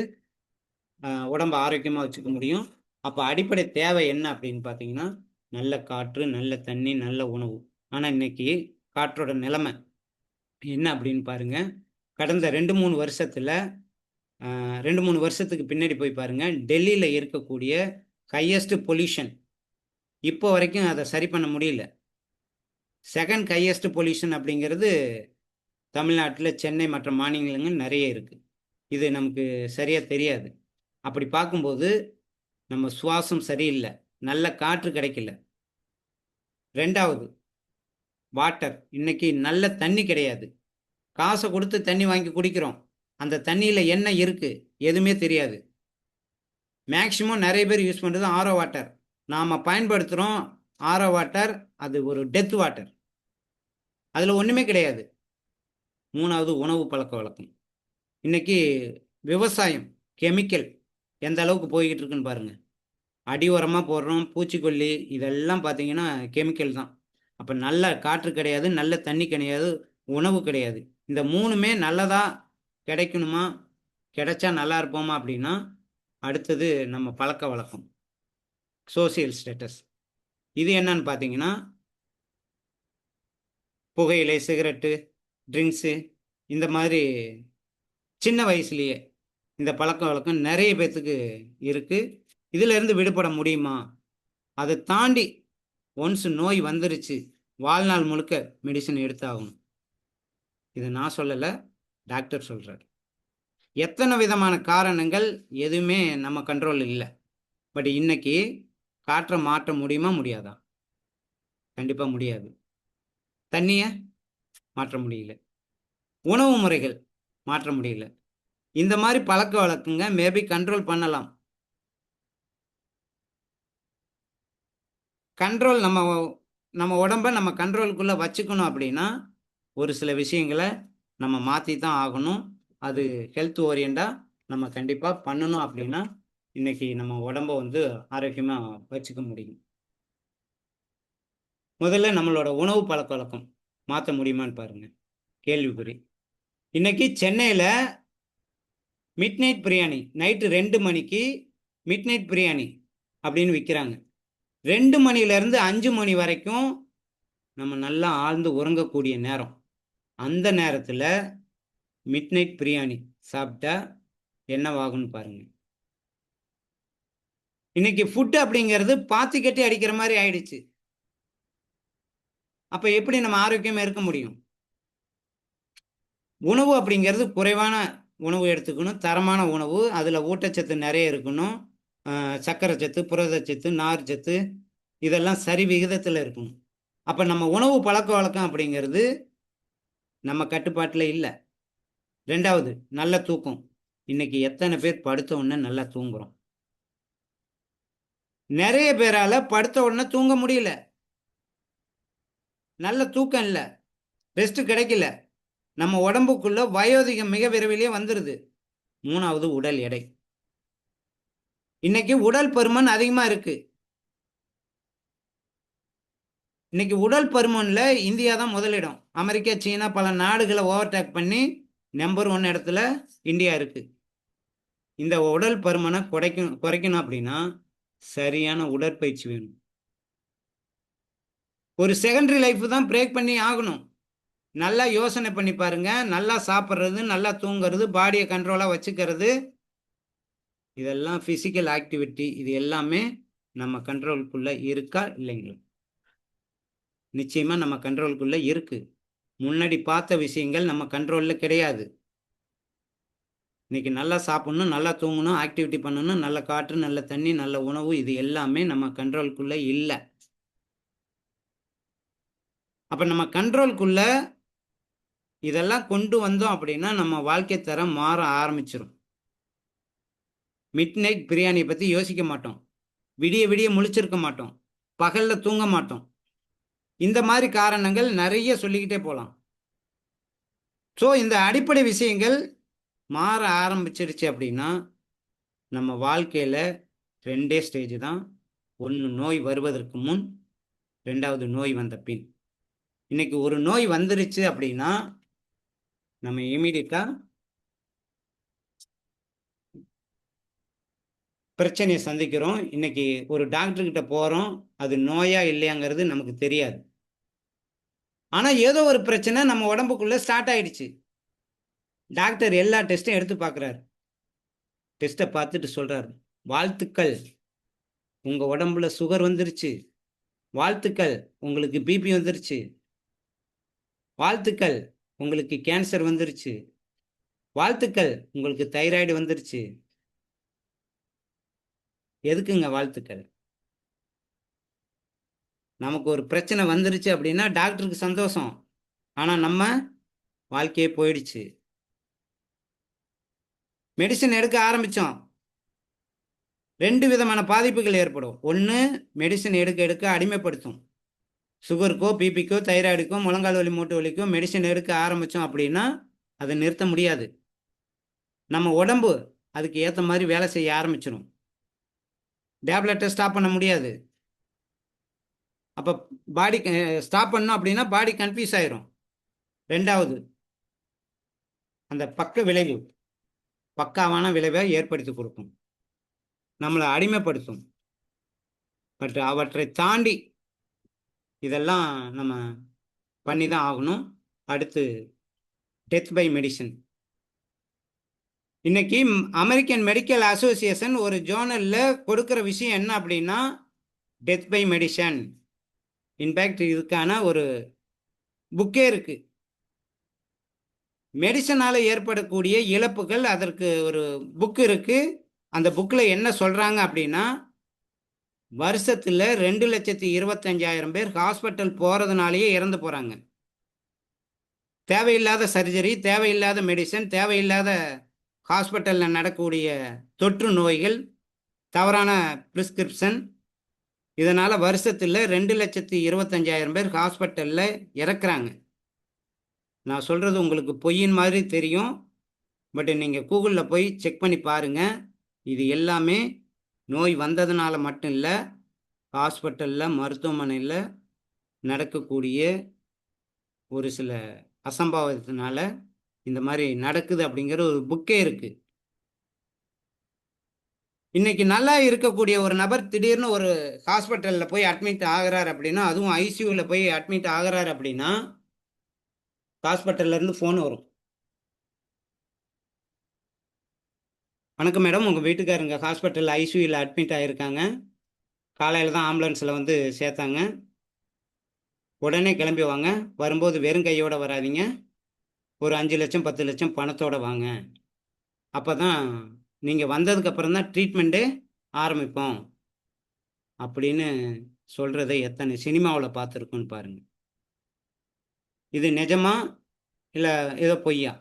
உடம்ப ஆரோக்கியமா வச்சுக்க முடியும். அப்ப அடிப்படை தேவை என்ன அப்படின்னு பார்த்தீங்கன்னா, நல்ல காற்று, நல்ல தண்ணி, நல்ல உணவு. ஆனா இன்னைக்கு காற்றோட நிலைமை என்ன அப்படின்னு பாருங்க. கடந்த 2, 3 வருஷத்துல 2, 3 வருஷத்துக்கு பின்னாடி போய் பாருங்க. டெல்லியில இருக்கக்கூடிய ஹையஸ்ட் பொல்யூஷன். இப்போ வரைக்கும் அத சரி பண்ண முடியல. செகண்ட் ஹையஸ்ட் பொல்யூஷன் அப்படிங்கிறது தமிழ்நாட்டுல, சென்னை மற்ற மாநிலங்கள் நெறைய இருக்கு. இது நமக்கு சரியா தெரியாது. அப்படி பார்க்கும்போது நம்ம சுவாசம் சரியில்ல. நல்ல காற்று கிடைக்கல. 2வது வாட்டர். இன்னைக்கு நல்ல தண்ணி கிடையாது. காச குடுத்து தண்ணி வாங்கி குடிக்கிறோம். அந்த தண்ணீல என்ன இருக்கு? எதுவுமே தெரியாது. மேக்ஸிமம் நெறைய பேர் யூஸ் பண்றது ஆரோ வாட்டர். நாம பயன்படுத்துறோம் ஆரோ வாட்டர். அது ஒரு டெத் வாட்டர். அதுல ஒண்ணுமே கிடையாது. 3வது உணவு பழக்கவழக்கம். இன்னைக்கு விவசாயம், கெமிக்கல் எந்த அளவுக்கு போய்க்கிட்டு இருக்குன்னு பாருங்க. அடி உரமா போடுறோம், பூச்சிக்கொல்லி இதெல்லாம் பார்த்தீங்கன்னா கெமிக்கல் தான். அப்ப நல்ல காற்று கிடையாது, நல்ல தண்ணி கிடையாது, உணவு கிடையாது. இந்த 3மே நல்லதா கிடைக்கணுமா? கிடைச்சா நல்லா இருப்போமா? அப்படின்னா, அடுத்தது நம்ம பழக்கவழக்கம். Social status. இது என்னன்னு பார்த்தீங்கன்னா, புகையிலை, சிகரெட்டு, ட்ரிங்க்ஸு இந்த மாதிரி சின்ன வயசுலயே இந்த பழக்கவழக்கம் நெறைய பேத்துக்கு இருக்கு. இதிலிருந்து விடுபட முடியுமா? அத தாண்டி ஒன்ஸ் நோய் வந்துருச்சு, வாழ்நாள் முழுக்க மெடிசின் எடுத்தாகணும். இது நான் சொல்லல, டாக்டர் சொல்றாரு. எத்தன விதமான காரணங்கள் எதுவுமே நம்ம கண்ட்ரோல்ல இல்ல. பட் இன்னைக்கு காற்ற மாற்ற முடியுமா? முடியாதா? கண்டிப்பா முடியாது. தண்ணிய மாற்ற முடியல. உணவு முறைகள் மாற்ற முடியல. இந்த மாரி பழக்கவழக்கங்க மேபி கண்ட்ரோல் பண்ணலாம். கண்ட்ரோல் நம்ம நம்ம உடம்ப நம்ம கண்ட்ரோலுக்குள்ள வச்சுக்கணும் அப்படின்னா, ஒரு சில விஷயங்கள நம்ம மாத்தி தான் ஆகணும். அது ஹெல்த் ஓரியன்டா நம்ம கண்டிப்பா பண்ணணும் அப்படின்னா, இன்னைக்கு நம்ம உடம்ப வந்து ஆரோக்கியமா வச்சுக்க முடியும். முதல்ல நம்மளோட உணவு பழக்கவழக்கம் மாத்த முடியுமான்னு பாருங்க. கேள்விக்குறி. இன்னைக்கு சென்னையில மிட் நைட் பிரியாணி நைட்டு 2 மணிக்கு மிட் நைட் பிரியாணி அப்படின்னு விக்கிறாங்க. 2 மணியிலிருந்து 5 மணி வரைக்கும் நம்ம நல்லா ஆழ்ந்து உறங்கக்கூடிய நேரம். அந்த நேரத்துல மிட் நைட் பிரியாணி சாப்பிட்டா என்னவாகும்னு பாருங்க. இன்னைக்கு ஃபுட் அப்படிங்கிறது பாத்தி கட்டி அடிக்கிற மாதிரி ஆயிடுச்சு. அப்ப எப்படி நம்ம ஆரோக்கியமா இருக்க முடியும்? உணவு அப்படிங்கிறது குறைவான உணவு எடுத்துக்கணும். தரமான உணவு. அதுல ஊட்டச்சத்து நிறைய இருக்கணும். சர்க்கரை சத்து, புரதச்சத்து, நார் சத்து இதெல்லாம் சரி விகிதத்துல இருக்கணும். அப்ப நம்ம உணவு பழக்கவழக்கம் அப்படிங்கிறது நம்ம கட்டுப்பாட்டுல இல்ல. ரெண்டாவது நல்ல தூக்கம். இன்னைக்கு எத்தனை பேர் படுத்த உடனே நல்லா தூங்குறோம்? நிறைய பேரால படுத்த உடனே தூங்க முடியல. நல்ல தூக்கம் இல்லை, ரெஸ்ட் கிடைக்கல. நம்ம உடம்புக்குள்ள வயோதிகம் மிக விரைவிலேயே வந்துருது. மூணாவது உடல் எடை. இன்னைக்கு உடல் பருமன் அதிகமா இருக்கு. இன்னைக்கு உடல் பருமன்ல இந்தியா தான் முதலிடம். அமெரிக்கா, சீனா பல நாடுகளை ஓவர்டேக் பண்ணி நம்பர் 1 இடத்துல இந்தியா இருக்கு. இந்த உடல் பருமனை குறைக்கணும் அப்படின்னா சரியான உடற்பயிற்சி வேணும். ஒரு செகண்டரி லைஃப் தான் பிரேக் பண்ணி ஆகணும். நல்லா யோசனை பண்ணி பாருங்க. நல்லா சாப்பிட்றது, நல்லா தூங்குறது, பாடியை கண்ட்ரோலாக வச்சுக்கிறது, இதெல்லாம் ஃபிசிக்கல் ஆக்டிவிட்டி. இது எல்லாமே நம்ம கண்ட்ரோலுக்குள்ள இருக்கா இல்லைங்களா? நிச்சயமா நம்ம கண்ட்ரோலுக்குள்ள இருக்கு. முன்னாடி பார்த்த விஷயங்கள் நம்ம கண்ட்ரோல்ல கிடையாது. இன்னைக்கு நல்லா சாப்பிடணும், நல்லா தூங்கணும், ஆக்டிவிட்டி பண்ணணும், நல்ல காற்று, நல்ல தண்ணி, நல்ல உணவு, இது எல்லாமே நம்ம கண்ட்ரோலுக்குள்ள இல்லை. அப்ப நம்ம கண்ட்ரோலுக்குள்ள இதெல்லாம் கொண்டு வந்தோம் அப்படின்னா நம்ம வாழ்க்கை தரம் மாற ஆரம்பிச்சிடும். மிட் நைட் பிரியாணியை பற்றி யோசிக்க மாட்டோம், விடிய விடிய முழிச்சிருக்க மாட்டோம், பகலில் தூங்க மாட்டோம். இந்த மாதிரி காரணங்கள் நிறைய சொல்லிக்கிட்டே போகலாம். ஸோ இந்த அடிப்படை விஷயங்கள் மாற ஆரம்பிச்சிருச்சு அப்படின்னா நம்ம வாழ்க்கையில் 2 ஸ்டேஜ் தான். ஒன்று நோய் வருவதற்கு முன், 2வது நோய் வந்த பின். இன்னைக்கு ஒரு நோய் வந்துருச்சு அப்படின்னா நம்ம இமீடியட்டாக பிரச்சனையை சந்திக்கிறோம். இன்னைக்கு ஒரு டாக்டர்கிட்ட போகிறோம், அது நோயா இல்லையாங்கிறது நமக்கு தெரியாது. ஆனால் ஏதோ ஒரு பிரச்சனை நம்ம உடம்புக்குள்ளே ஸ்டார்ட் ஆயிடுச்சு. டாக்டர் எல்லா டெஸ்ட்டும் எடுத்து பார்க்குறாரு. டெஸ்ட்டை பார்த்துட்டு சொல்கிறாரு, வாழ்த்துக்கள், உங்கள் உடம்புல சுகர் வந்துருச்சு. வாழ்த்துக்கள், உங்களுக்கு பிபி வந்துருச்சு. வாழ்த்துக்கள், உங்களுக்கு கேன்சர் வந்துருச்சு. வாழ்த்துக்கள், உங்களுக்கு தைராய்டு வந்துருச்சு. எதுக்குங்க வாழ்த்துக்கள்? நமக்கு ஒரு பிரச்சனை வந்துருச்சு அப்படின்னா டாக்டருக்கு சந்தோஷம், ஆனால் நம்ம வாழ்க்கையே போயிடுச்சு. மெடிசன் எடுக்க ஆரம்பித்தோம், 2 விதமான பாதிப்புகள் ஏற்படும். ஒன்று, மெடிசன் எடுக்க எடுக்க அடிமைப்படுத்தும். சுகருக்கோ, பிபிக்கோ, தைராய்டுக்கோ, முழங்கால் வலி, மூட்டு வலிக்கோ மெடிசன் எடுக்க ஆரம்பித்தோம் அப்படின்னா அதை நிறுத்த முடியாது. நம்ம உடம்பு அதுக்கு ஏற்ற மாதிரி வேலை செய்ய ஆரம்பிச்சிடும். டேப்லெட்டை ஸ்டாப் பண்ண முடியாது. அப்போ பாடி ஸ்டாப் பண்ணோம் அப்படின்னா பாடி கன்ஃபியூஸ் ஆயிரும். 2வது, அந்த பக்க விளைவு பக்காவான விளைவை ஏற்படுத்தி கொடுக்கும், நம்மளை அடிமைப்படுத்தும். பட் அவற்றை தாண்டி இதெல்லாம் நம்ம பண்ணி தான் ஆகணும். அடுத்து டெத் பை மெடிசன். இன்னைக்கு அமெரிக்கன் மெடிக்கல் அசோசியேஷன் ஒரு ஜேர்னலில் கொடுக்குற விஷயம் என்ன அப்படின்னா டெத் பை மெடிசன். இன்பேக்ட் இதுக்கான ஒரு புக்கே இருக்கு. மெடிசனால் ஏற்படக்கூடிய இழப்புகள், அதற்கு ஒரு புக் இருக்கு. அந்த புக்கில் என்ன சொல்கிறாங்க அப்படின்னா வருஷத்தில் 2,25,000 பேர் ஹாஸ்பிட்டல் போகிறதுனாலேயே இறந்து போகிறாங்க. தேவையில்லாத சர்ஜரி, தேவையில்லாத மெடிசன், தேவையில்லாத ஹாஸ்பிட்டலில் நடக்கக்கூடிய தொற்று நோய்கள், தவறான ப்ரிஸ்கிரிப்ஷன், இதனால் வருஷத்தில் 2,25,000 பேர் ஹாஸ்பிட்டலில் இறக்குறாங்க. நான் சொல்கிறது உங்களுக்கு பொய்யின் மாதிரி தெரியும், பட் நீங்கள் கூகுளில் போய் செக் பண்ணி பாருங்கள். இது எல்லாமே நோய் வந்ததுனால மட்டும் இல்லை, ஹாஸ்பிட்டலில், மருத்துவமனையில் நடக்கக்கூடிய ஒரு சில அசம்பாவிதத்தினால இந்த மாதிரி நடக்குது அப்படிங்கிற ஒரு புக்கே இருக்கு. இன்னைக்கு நல்லா இருக்கக்கூடிய ஒரு நபர் திடீர்னு ஒரு ஹாஸ்பிட்டலில் போய் அட்மிட் ஆகிறார் அப்படின்னா, அதுவும் ஐசியூவில் போய் அட்மிட் ஆகிறார் அப்படின்னா ஹாஸ்பிட்டல்லேருந்து ஃபோன் வரும். வணக்கம் மேடம், உங்கள் வீட்டுக்காரங்க ஹாஸ்பிட்டலில் ஐசியூவில் அட்மிட் ஆகியிருக்காங்க. காலையில் தான் ஆம்புலன்ஸில் வந்து சேர்த்தாங்க. உடனே கிளம்பி வாங்க. வரும்போது வெறும் கையோடு வராதிங்க, ஒரு 5 லட்சம் 10 லட்சம் பணத்தோடு வாங்க. அப்போ தான் நீங்கள் வந்ததுக்கப்புறம் தான் ட்ரீட்மெண்ட்டே ஆரம்பிப்போம் அப்படின்னு சொல்கிறத எத்தனை சினிமாவில் பார்த்துருக்கோன்னு பாருங்கள். இது நிஜமா இல்லை ஏதோ பொய்யா?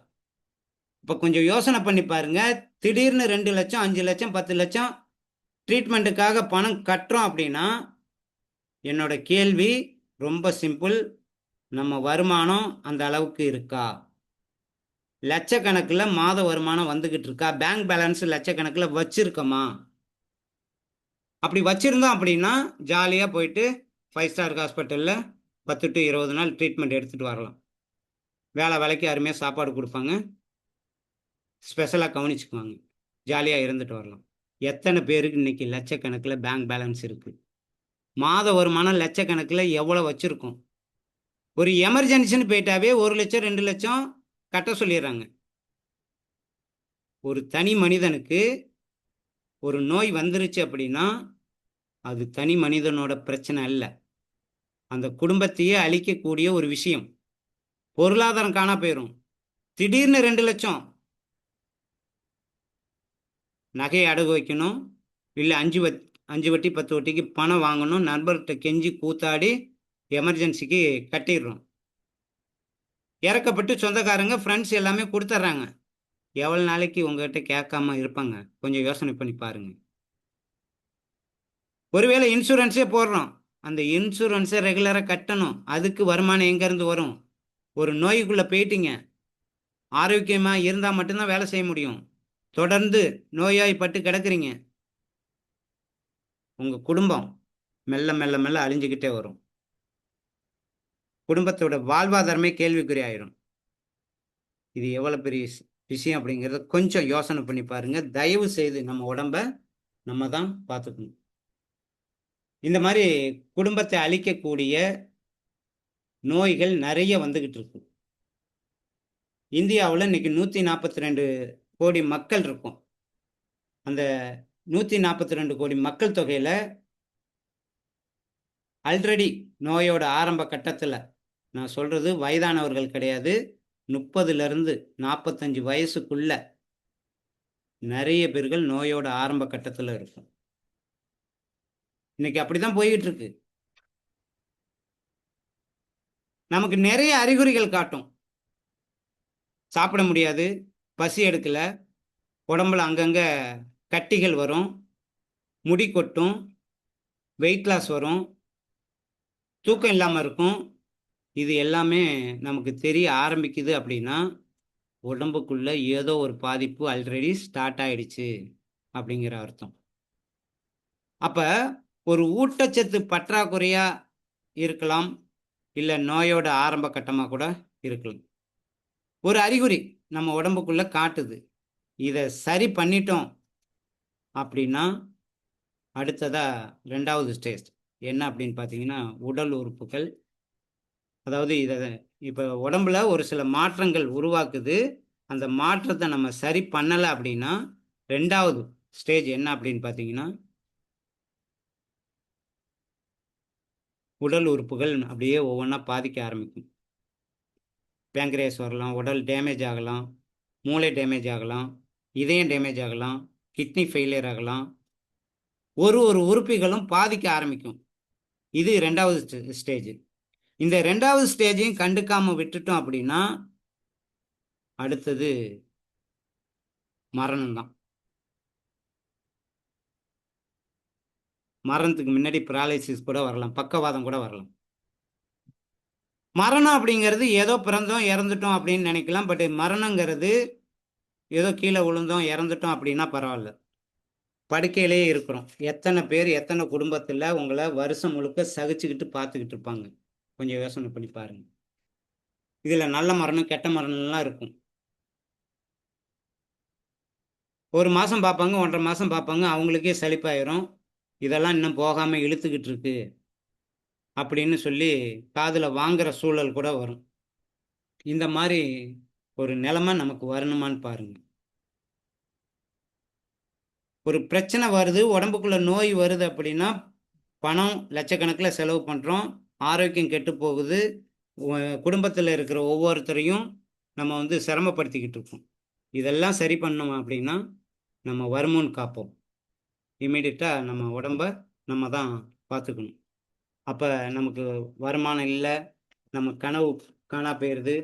இப்போ கொஞ்சம் யோசனை பண்ணி பாருங்க. திடீர்னு 2 லட்சம் 5 லட்சம் 10 லட்சம் ட்ரீட்மெண்ட்டுக்காக பணம் கட்டுறோம் அப்படின்னா, என்னோட கேள்வி ரொம்ப சிம்பிள். நம்ம வருமானம் அந்த அளவுக்கு இருக்கா? லட்சக்கணக்கில் மாத வருமானம் வந்துகிட்டு இருக்கா? பேங்க் பேலன்ஸ் லட்சக்கணக்கில் வச்சிருக்கோமா? அப்படி வச்சிருந்தோம் அப்படின்னா ஜாலியாக போயிட்டு 5 ஸ்டார் ஹாஸ்பிட்டலில் 10 to 20 நாள் ட்ரீட்மெண்ட் எடுத்துகிட்டு வரலாம். வேலை வேலைக்கு அருமையாக சாப்பாடு கொடுப்பாங்க, ஸ்பெஷலாக கவனிச்சுக்குவாங்க, ஜாலியாக இருந்துட்டு வரலாம். எத்தனை பேருக்கு இன்னைக்கு லட்சக்கணக்கில் பேங்க் பேலன்ஸ் இருக்குது? மாத வருமானம் லட்சக்கணக்கில் எவ்வளோ வச்சுருக்கோம்? ஒரு எமர்ஜென்சின்னு போயிட்டாவே 1 லட்சம் 2 லட்சம் கட்ட சொல்லிடுறாங்க. ஒரு தனி மனிதனுக்கு ஒரு நோய் வந்துருச்சு அப்படின்னா அது தனி மனிதனோட பிரச்சனை அல்ல, அந்த குடும்பத்தையே அழிக்கக்கூடிய ஒரு விஷயம். பொருளாதாரம் காணா போயிடும். திடீர்னு 2 லட்சம் நகையை அடகு வைக்கணும், இல்லை 5 வட்டி 10 வட்டிக்கு பணம் வாங்கணும், நண்பர்கிட்ட கெஞ்சி கூத்தாடி எமர்ஜென்சிக்கு கட்டிடுறோம். இறக்கப்பட்டு சொந்தக்காரங்க ஃப்ரெண்ட்ஸ் எல்லாமே கொடுத்துட்றாங்க. எவ்வளோ நாளைக்கு உங்ககிட்ட கேட்காம இருப்பாங்க? கொஞ்சம் யோசனை பண்ணி பாருங்க. ஒருவேளை இன்சூரன்ஸே போடுறோம், அந்த இன்சூரன்ஸை ரெகுலராக கட்டணும். அதுக்கு வருமானம் எங்கேருந்து வரும்? ஒரு நோய்க்குள்ளே போயிட்டீங்க, ஆரோக்கியமாக இருந்தால் மட்டும்தான் வேலை செய்ய முடியும். தொடர்ந்து நோயாய்ப்பட்டு கிடக்குறீங்க, உங்கள் குடும்பம் மெல்ல மெல்ல மெல்ல அழிஞ்சுக்கிட்டே வரும். குடும்பத்தோட வாழ்வாதாரமே கேள்விக்குறி ஆயிரும். இது எவ்வளோ பெரிய விஷயம் அப்படிங்கிறத கொஞ்சம் யோசனை பண்ணி பாருங்க. தயவு செய்து நம்ம உடம்ப நம்ம தான் பார்த்துக்கணும். இந்த மாதிரி குடும்பத்தை அழிக்கக்கூடிய நோய்கள் நிறைய வந்துகிட்டு இருக்கு. இந்தியாவில் இன்னைக்கு 142 கோடி மக்கள் இருக்கும். அந்த 142 கோடி மக்கள் தொகையில ஆல்ரெடி நோயோட ஆரம்ப கட்டத்தில், நான் சொல்றது வயதானவர்கள் கிடையாது, 30லிருந்து 45 வயசுக்குள்ள நிறைய பேர்கள் நோயோட ஆரம்ப கட்டத்தில் இருக்கும். இன்னைக்கு அப்படிதான் போய்கிட்டு இருக்கு. நமக்கு நிறைய அறிகுறிகள் காட்டும். சாப்பிட முடியாது, பசி எடுக்கல, உடம்புல அங்கங்க கட்டிகள் வரும், முடி கொட்டும், வெயிட் லாஸ் வரும், தூக்கம் இல்லாமல் இருக்கும். இது எல்லாமே நமக்கு தெரிய ஆரம்பிக்குது அப்படின்னா உடம்புக்குள்ள ஏதோ ஒரு பாதிப்பு ஆல்ரெடி ஸ்டார்ட் ஆயிடுச்சு அப்படிங்கிற அர்த்தம். அப்ப ஒரு ஊட்டச்சத்து பற்றாக்குறையா இருக்கலாம், இல்லை நோயோட ஆரம்ப கட்டமாக கூட இருக்கலாம். ஒரு அறிகுறி நம்ம உடம்புக்குள்ள காட்டுது. இதை சரி பண்ணிட்டோம் அப்படின்னா அடுத்ததா 2வது ஸ்டேஜ் என்ன அப்படின்னு பார்த்தீங்கன்னா உடல் உறுப்புகள். அதாவது இதை இப்போ உடம்புல ஒரு சில மாற்றங்கள் உருவாக்குது. அந்த மாற்றத்தை நம்ம சரி பண்ணலை அப்படின்னா 2வது ஸ்டேஜ் என்ன அப்படின்னு பார்த்தீங்கன்னா உடல் உறுப்புகள் அப்படியே ஒவ்வொன்றா பாதிக்க ஆரம்பிக்கும். பேங்க்ரியாஸ் வரலாம், உடல் டேமேஜ் ஆகலாம், மூளை டேமேஜ் ஆகலாம், இதயம் டேமேஜ் ஆகலாம், கிட்னி ஃபெயிலியர் ஆகலாம். ஒரு உறுப்புகளும் பாதிக்க ஆரம்பிக்கும். இது 2வது ஸ்டேஜ். இந்த 2வது ஸ்டேஜையும் கண்டுக்காம விட்டுட்டோம் அப்படின்னா அடுத்தது மரணம் தான். மரணத்துக்கு முன்னாடி பராலிசிஸ் கூட வரலாம், பக்கவாதம் கூட வரலாம். மரணம் அப்படிங்கிறது ஏதோ பிறந்தோம் இறந்துட்டோம் அப்படின்னு நினைக்கலாம். பட் மரணங்கிறது ஏதோ கீழே விழுந்தோம் இறந்துட்டோம் அப்படின்னா பரவாயில்ல, படுக்கையிலேயே இருக்கிறோம். எத்தனை பேர் எத்தனை குடும்பத்தில் உங்களை வருஷம் முழுக்க சகிச்சுக்கிட்டு பார்த்துக்கிட்டு இருப்பாங்க? கொஞ்சம் யோசனை பண்ணி பாருங்க. இதில் நல்ல மரணம் கெட்ட மரணம்லாம் இருக்கும். 1 மாதம் பார்ப்பாங்க, 1.5 மாதம் பார்ப்பாங்க, அவங்களுக்கே சலிப்பாயிரும். இதெல்லாம் இன்னும் போகாமல் இழுத்துக்கிட்டு இருக்கு அப்படின்னு சொல்லி காதில் வாங்குற சூழல் கூட வரும். இந்த மாதிரி ஒரு நிலைமை நமக்கு வரணுமான்னு பாருங்க. ஒரு பிரச்சனை வருது, உடம்புக்குள்ள நோய் வருது அப்படின்னா பணம் லட்சக்கணக்கில் செலவு பண்ணுறோம், ஆரோக்கியம் கெட்டு போகுது, குடும்பத்தில் இருக்கிற ஒவ்வொருத்தரையும் நம்ம வந்து சிரமப்படுத்திக்கிட்டு இருக்கோம். இதெல்லாம் சரி பண்ணோம் அப்படின்னா நம்ம வருமுன் காப்போம். இமீடியட்டாக நம்ம உடம்ப நம்ம தான் பார்த்துக்கணும். அப்போ நமக்கு வருமானம் இல்லை, நம்ம கனவு காணா போயிடுது,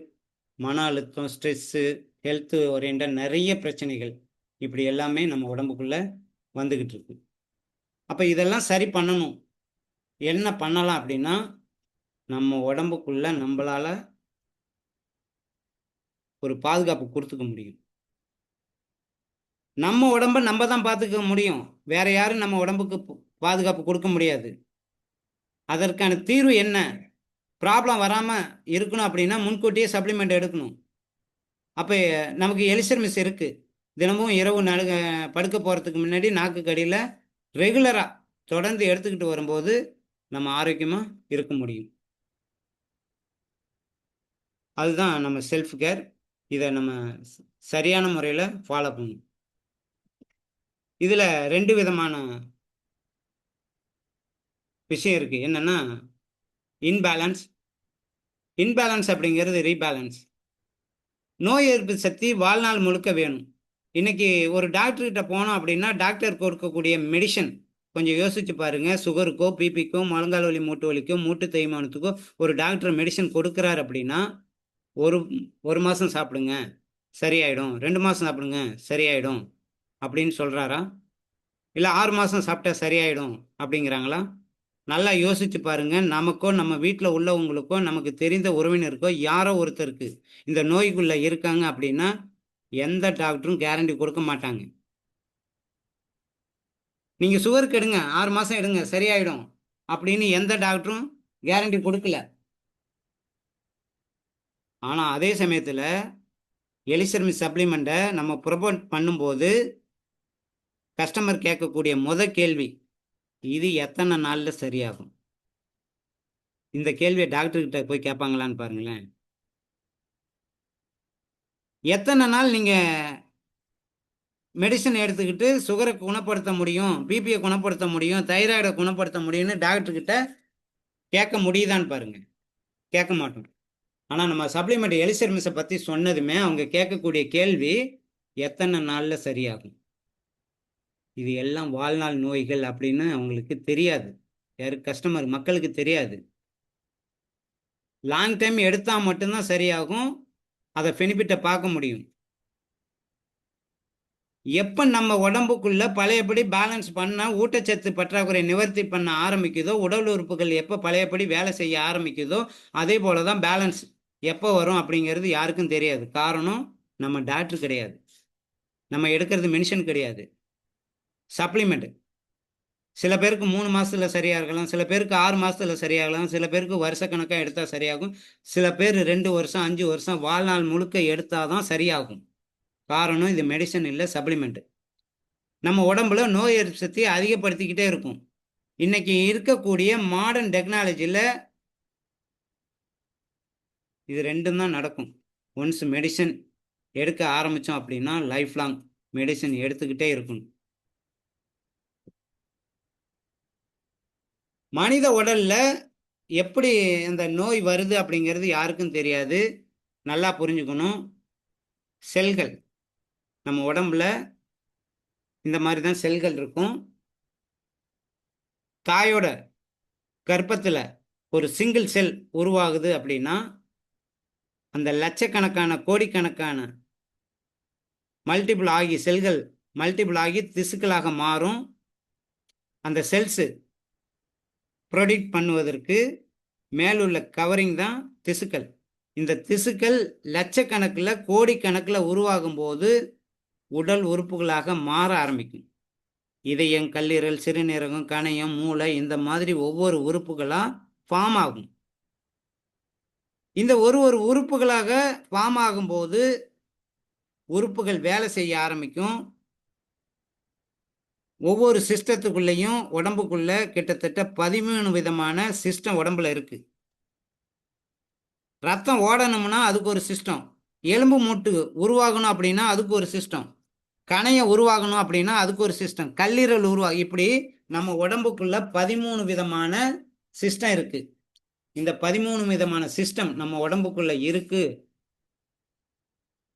மன அழுத்தம், ஸ்ட்ரெஸ்ஸு, ஹெல்த் ஓரியண்டட் நிறைய பிரச்சனைகள் இப்படி எல்லாமே நம்ம உடம்புக்குள்ள வந்துகிட்டு இருக்கு. அப்ப இதெல்லாம் சரி பண்ணணும். என்ன பண்ணலாம் அப்படின்னா, நம்ம உடம்புக்குள்ள நம்மளால ஒரு பாதுகாப்பு கொடுத்துக்க முடியும். நம்ம உடம்ப நம்ம தான் பார்த்துக்க முடியும். வேற யாரும் நம்ம உடம்புக்கு பாதுகாப்பு கொடுக்க முடியாது. அதற்கான தீர்வு என்ன? ப்ராப்ளம் வராம இருக்கணும் அப்படின்னா முன்கூட்டியே சப்ளிமெண்ட் எடுக்கணும். அப்ப நமக்கு எலிசர் மிஸ் இருக்கு. தினமும் இரவு படுக்க போறதுக்கு முன்னாடி நாக்கு கடியில ரெகுலரா தொடர்ந்து எடுத்துக்கிட்டு வரும்போது நம்ம ஆரோக்கியமா இருக்க முடியும். அதுதான் நம்ம செல்ஃப் கேர். இதை நம்ம சரியான முறையில் ஃபாலோ பண்ணணும். இதுல 2 விதமான விஷயம் இருக்கு. என்னன்னா, இன்பேலன்ஸ். இன்பேலன்ஸ் அப்படிங்கிறது ரீபேலன்ஸ். நோய் எதிர்ப்பு சக்தி வாழ்நாள் முழுக்க வேணும். இன்னைக்கு ஒரு டாக்டர் கிட்ட போனோம் அப்படின்னா டாக்டர் கொடுக்கக்கூடிய மெடிசன் கொஞ்சம் யோசிச்சு பாருங்க. சுகருக்கோ, பிபிக்கோ, முழங்கால் வலி, மூட்டு வலிக்கோ, மூட்டு தேய்மானத்துக்கோ ஒரு டாக்டர் மெடிசன் கொடுக்குறாரு அப்படின்னா ஒரு ஒரு மாதம் சாப்பிடுங்க சரியாயிடும், 2 மாதம் சாப்பிடுங்க சரியாயிடும் அப்படின்னு சொல்கிறாரா? இல்லை 6 மாதம் சாப்பிட்டா சரியாயிடும் அப்படிங்கிறாங்களா? நல்லா யோசிச்சு பாருங்க. நமக்கோ நம்ம வீட்டில் உள்ளவங்களுக்கோ நமக்கு தெரிந்த உறவினருக்கோ யாரோ ஒருத்தருக்கு இந்த நோய்க்குள்ள இருக்காங்க அப்படின்னா எந்த டாக்டரும் கேரண்டி கொடுக்க மாட்டாங்க. நீங்க சுகருக்கு எடுங்க, 6 மாசம் எடுங்க சரியாயிடும் அப்படின்னு எந்த டாக்டரும் கேரண்டி கொடுக்கல. ஆனா அதே சமயத்துல எலிசர்மி சப்ளிமெண்ட்டை நம்ம ப்ரொமோட் பண்ணும்போது கஸ்டமர் கேட்கக்கூடிய கேள்வி, இது எத்தனை நாள்ல சரியாகும்? இந்த கேள்வியை டாக்டர் கிட்ட போய் கேட்பாங்களான்னு பாருங்களேன். எத்தனை நாள் நீங்க மெடிசன் எடுத்துக்கிட்டு சுகரை குணப்படுத்த முடியும், பிபியை குணப்படுத்த முடியும், தைராய்டை குணப்படுத்த முடியும்னு டாக்டர் கிட்ட கேட்க முடியுதான்னு பாருங்க. கேட்க மாட்டோம். ஆனா நம்ம சப்ளிமெண்ட் எலிசர் மிஸை பத்தி சொன்னதுமே அவங்க கேட்கக்கூடிய கேள்வி எத்தனை நாள்ல சரியாகும்? இது எல்லாம் வாழ்நாள் நோய்கள் அப்படின்னு அவங்களுக்கு தெரியாது. யாரு கஸ்டமர் மக்களுக்கு தெரியாது. லாங் டைம் எடுத்தா மட்டும்தான் சரியாகும். அதை பெனிஃபிட்டை பார்க்க முடியும். எப்ப நம்ம உடம்புக்குள்ள பழையபடி பேலன்ஸ் பண்ண ஊட்டச்சத்து பற்றாக்குறை நிவர்த்தி பண்ண ஆரம்பிக்குதோ, உடல் உறுப்புகள் எப்ப பழையபடி வேலை செய்ய ஆரம்பிக்குதோ அதே போலதான் பேலன்ஸ் எப்போ வரும் அப்படிங்கிறது யாருக்கும் தெரியாது. காரணம், நம்ம டாக்டர் கிடையாது, நம்ம எடுக்கிறது மென்ஷன் கிடையாது, சப்ளிமெண்ட். சில பேருக்கு 3 மாசத்துல சரியா இருக்கலாம், சில பேருக்கு 6 மாசத்துல சரியாகலாம், சில பேருக்கு வருஷக்கணக்காக எடுத்தா சரியாகும், சில பேர் 2 வருஷம் 5 வருஷம் வாழ்நாள் முழுக்க எடுத்தாதான் சரியாகும். காரணம், இது மெடிசன் இல்லை, சப்ளிமெண்ட். நம்ம உடம்புல நோய் எதிர்ப்பு சக்தியை அதிகப்படுத்திக்கிட்டே இருக்கும். இன்னைக்கு இருக்கக்கூடிய மாடர்ன் டெக்னாலஜியில் இது ரெண்டும் தான் நடக்கும். ஒன்ஸ் மெடிசன் எடுக்க ஆரம்பித்தோம் அப்படின்னா லைஃப் லாங் மெடிசன் எடுத்துக்கிட்டே இருக்கணும். மனித உடல்ல எப்படி அந்த நோய் வருது அப்படிங்கிறது யாருக்கும் தெரியாது. நல்லா புரிஞ்சுக்கணும். செல்கள் நம்ம உடம்புல இந்த மாதிரி தான் செல்கள் இருக்கும். தாயோட கர்ப்பத்தில் ஒரு சிங்கிள் செல் உருவாகுது அப்படின்னா அந்த லட்சக்கணக்கான கோடிக்கணக்கான மல்டிபிள் ஆகி செல்கள் மல்டிபிள் ஆகி திசுக்களாக மாறும். அந்த செல்ஸு ப்ரொடியூட் பண்ணுவதற்கு மேலுள்ள கவரிங் தான் திசுக்கள். இந்த திசுக்கள் லட்சக்கணக்கில் கோடிக்கணக்கில் உருவாகும் போது உடல் உறுப்புகளாக மாற ஆரம்பிக்கும். இதயம், கல்லீரல், சிறுநீரகம், கணையம், மூளை, இந்த மாதிரி ஒவ்வொரு உறுப்புகளாக ஃபார்ம் ஆகும். இந்த ஒரு உறுப்புகளாக ஃபார்ம் ஆகும்போது உறுப்புகள் வேலை செய்ய ஆரம்பிக்கும். ஒவ்வொரு சிஸ்டத்துக்குள்ளேயும் உடம்புக்குள்ள கிட்டத்தட்ட 13 விதமான சிஸ்டம் உடம்புல இருக்கு. ரத்தம் ஓடணும்னா அதுக்கு ஒரு சிஸ்டம், எலும்பு மூட்டு உருவாகணும் அப்படின்னா அதுக்கு ஒரு சிஸ்டம், கணையம் உருவாகணும் அப்படின்னா அதுக்கு ஒரு சிஸ்டம், கல்லீரல் இப்படி நம்ம உடம்புக்குள்ள 13 விதமான சிஸ்டம் இருக்கு. இந்த 13 விதமான சிஸ்டம் நம்ம உடம்புக்குள்ள இருக்கு.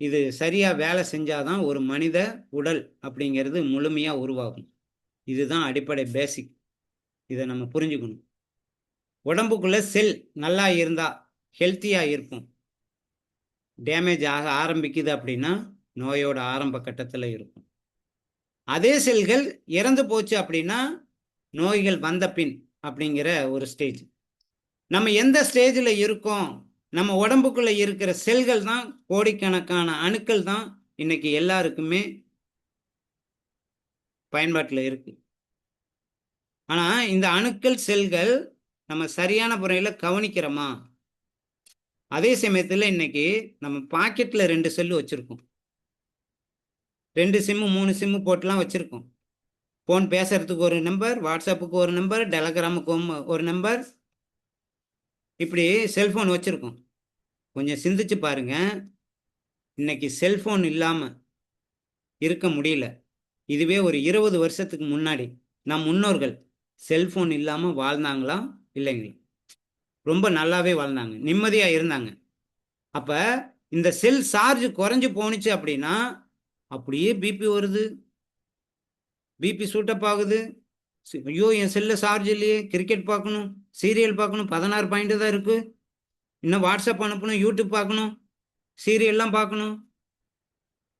இது சரியா வேலை செஞ்சாதான் ஒரு மனித உடல் அப்படிங்கிறது முழுமையா உருவாகும். இதுதான் அடிப்படை பேசிக். இதை நம்ம புரிஞ்சுக்கணும். உடம்புக்குள்ள செல் நல்லா இருந்தா ஹெல்த்தியா இருக்கும். டேமேஜ் ஆக ஆரம்பிக்குது அப்படின்னா நோயோட ஆரம்ப கட்டத்தில் இருக்கும். அதே செல்கள் இறந்து போச்சு அப்படின்னா நோய்கள் வந்த பின் அப்படிங்கிற ஒரு ஸ்டேஜ். நம்ம எந்த ஸ்டேஜில் இருக்கோம், நம்ம உடம்புக்குள்ள இருக்கிற செல்கள் தான், கோடிக்கணக்கான அணுக்கள் தான் இன்னைக்கு எல்லாருக்குமே பயன்பாட்டில் இருக்கு. ஆனா இந்த அணுக்கள் செல்கள் நம்ம சரியான முறையில் கவனிக்கிறோமா? அதே சமயத்தில் இன்னைக்கு நம்ம பாக்கெட்ல 2 செல் வச்சிருக்கோம், 2 சிம்மு 3 சிம்மு போட்டுலாம் வச்சிருக்கோம். ஃபோன் பேசுறதுக்கு ஒரு நம்பர், வாட்ஸ்அப்புக்கு ஒரு நம்பர், டெலகிராமுக்கு ஒரு நம்பர், இப்படி செல்போன் வச்சிருக்கோம். கொஞ்சம் சிந்திச்சு பாருங்க, இன்னைக்கு செல்போன் இல்லாம இருக்க முடியல. இதுவே ஒரு 20 வருஷத்துக்கு முன்னாடி நம் முன்னோர்கள் செல்போன் இல்லாம வாழ்ந்தாங்களா இல்லைங்களா? ரொம்ப நல்லாவே வாழ்ந்தாங்க, நிம்மதியா இருந்தாங்க. அப்ப இந்த செல் சார்ஜ் குறைஞ்சு போனுச்சு அப்படின்னா அப்படியே பிபி வருது, பிபி சூட்டப் ஆகுது. ஐயோ என் செல்ல சார்ஜ் இல்லையே, கிரிக்கெட் பார்க்கணும், சீரியல் பார்க்கணும், 16 பாயிண்ட் தான் இருக்கு, இன்னும் வாட்ஸ்அப் அனுப்பணும், யூடியூப் பார்க்கணும், சீரியல்லாம் பார்க்கணும்.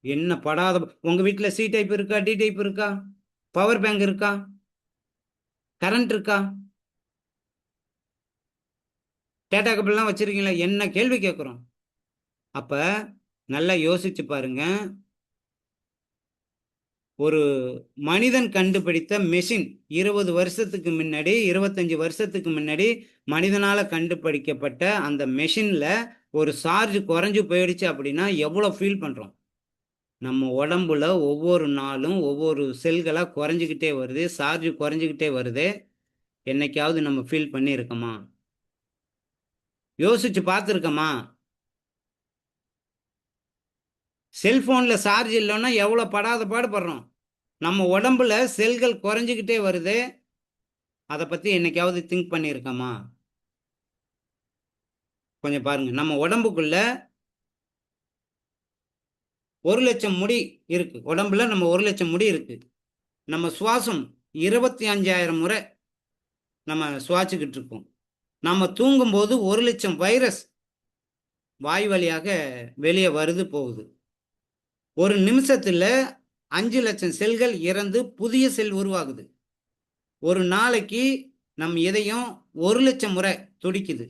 என்ன படாத உங்க வீட்டுல சி டைப் இருக்கா, டி டைப் இருக்கா, பவர் பேங்க் இருக்கா, கரண்ட் இருக்கா, டேட்டா கேபிள்லாம் வச்சிருக்கீங்களா? என்ன கேள்வி கேட்குறோம். அப்ப நல்லா யோசிச்சு பாருங்க, ஒரு மனிதன் கண்டுபிடித்த மெஷின் 20 வருஷத்துக்கு முன்னாடி, 25 வருஷத்துக்கு முன்னாடி மனிதனால கண்டுபிடிக்கப்பட்ட அந்த மெஷின்ல ஒரு சார்ஜ் குறைஞ்சு போயிடுச்சு அப்படின்னா எவ்வளவு ஃபீல் பண்றோம். நம்ம உடம்புல ஒவ்வொரு நாளும் ஒவ்வொரு செல்களா குறைஞ்சிக்கிட்டே வருது, சார்ஜ் குறைஞ்சிக்கிட்டே வருது. என்னைக்காவது நம்ம ஃபீல் பண்ணியிருக்கோமா? யோசிச்சு பார்த்துருக்கோமா? செல்போன்ல சார்ஜ் இல்லைன்னா எவ்வளோ படாத பாடுபடுறோம். நம்ம உடம்புல செல்கள் குறைஞ்சிக்கிட்டே வருது, அதை பத்தி என்னைக்காவது திங்க் பண்ணியிருக்கோமா? கொஞ்சம் பாருங்க, நம்ம உடம்புக்குள்ள 1,00,000 முடி இருக்கு. உடம்புல நம்ம 1,00,000 முடி இருக்கு. நம்ம சுவாசம் 25,000 முறை நம்ம சுவாசிக்கிட்டு இருக்கோம். நம்ம தூங்கும்போது 1,00,000 வைரஸ் வாய் வழியாக வெளியே வருது போகுது. ஒரு நிமிஷத்துல 5,00,000 செல்கள் இறந்து புதிய செல் உருவாகுது. ஒரு நாளைக்கு நம் இதயம் 1,00,000 முறை துடிக்குது.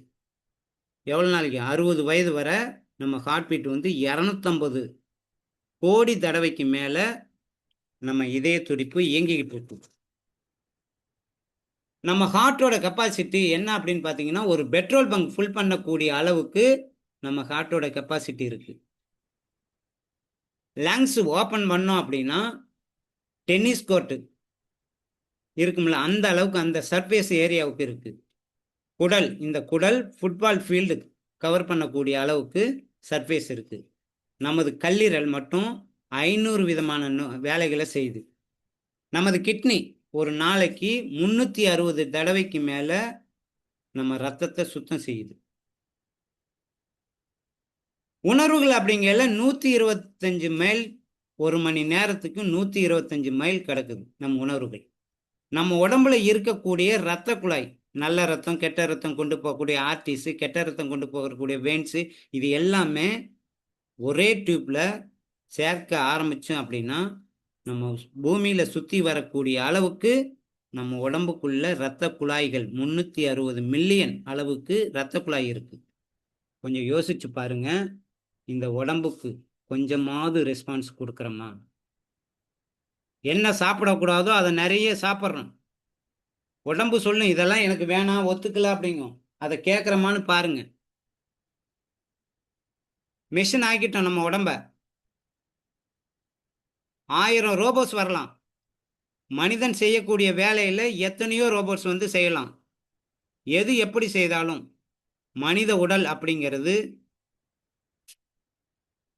எவ்வளவு நாளைக்கு? 60 வயது வரை நம்ம ஹார்ட் பீட் வந்து 250 கோடி தடவைக்கு மேல நம்ம இதய துடிப்பு இயங்கிக்கிட்டு இருக்கு. நம்ம ஹார்ட்டோட கெப்பாசிட்டி என்ன அப்படின்னு பார்த்தீங்கன்னா, ஒரு பெட்ரோல் பங்க் ஃபுல் பண்ணக்கூடிய அளவுக்கு நம்ம ஹார்ட்டோட கெப்பாசிட்டி இருக்கு. லங்ஸ் ஓப்பன் பண்ணோம் அப்படின்னா டென்னிஸ் கோர்ட்டு இருக்கும்ல, அந்த அளவுக்கு அந்த சர்ஃபேஸ் ஏரியாவுக்கு இருக்கு. குடல், இந்த குடல் ஃபுட்பால் ஃபீல்டு கவர் பண்ணக்கூடிய அளவுக்கு சர்ஃபேஸ் இருக்கு. நமது கல்லீரல் மட்டும் 500 விதமான வேலைகளை செய்யுது. நமது கிட்னி ஒரு நாளைக்கு 360 தடவைக்கு மேல நம்ம ரத்தத்தை சுத்தம் செய்யுது. உணர்வுகள் அப்படிங்கல 125 மைல், ஒரு மணி நேரத்துக்கு 125 மைல் கிடக்குது நம்ம உணர்வுகள். நம்ம உடம்புல இருக்கக்கூடிய ரத்த குழாய், நல்ல ரத்தம் கெட்ட ரத்தம் கொண்டு போகக்கூடிய ஆர்டிஸ், கெட்ட ரத்தம் கொண்டு போகக்கூடிய வெயின்ஸ், இது எல்லாமே ஒரே டியூப்ல சேர்க்க ஆரம்பிச்சோம் அப்படின்னா நம்ம பூமியில சுத்தி வரக்கூடிய அளவுக்கு நம்ம உடம்புக்குள்ள ரத்த குழாய்கள் 360 மில்லியன் அளவுக்கு ரத்த குழாய் இருக்கு. கொஞ்சம் யோசிச்சு பாருங்க, இந்த உடம்புக்கு கொஞ்சமாவது ரெஸ்பான்ஸ் கொடுக்குறோமா? என்ன சாப்பிடக்கூடாதோ அதை நிறைய சாப்பிட்றோம். உடம்பு சொல்லும் இதெல்லாம் எனக்கு வேணாம், ஒத்துக்கல அப்படிங்கும். அதை கேட்குறோமான்னு பாருங்க. மிஷின் ஆக்கிட்டோம் நம்ம உடம்ப. 1000 ரோபோட்ஸ் வரலாம். மனிதன் செய்யக்கூடிய வேலையில எத்தனையோ ரோபோட்ஸ் வந்து செய்யலாம். எது எப்படி செய்தாலும் மனித உடல் அப்படிங்கிறது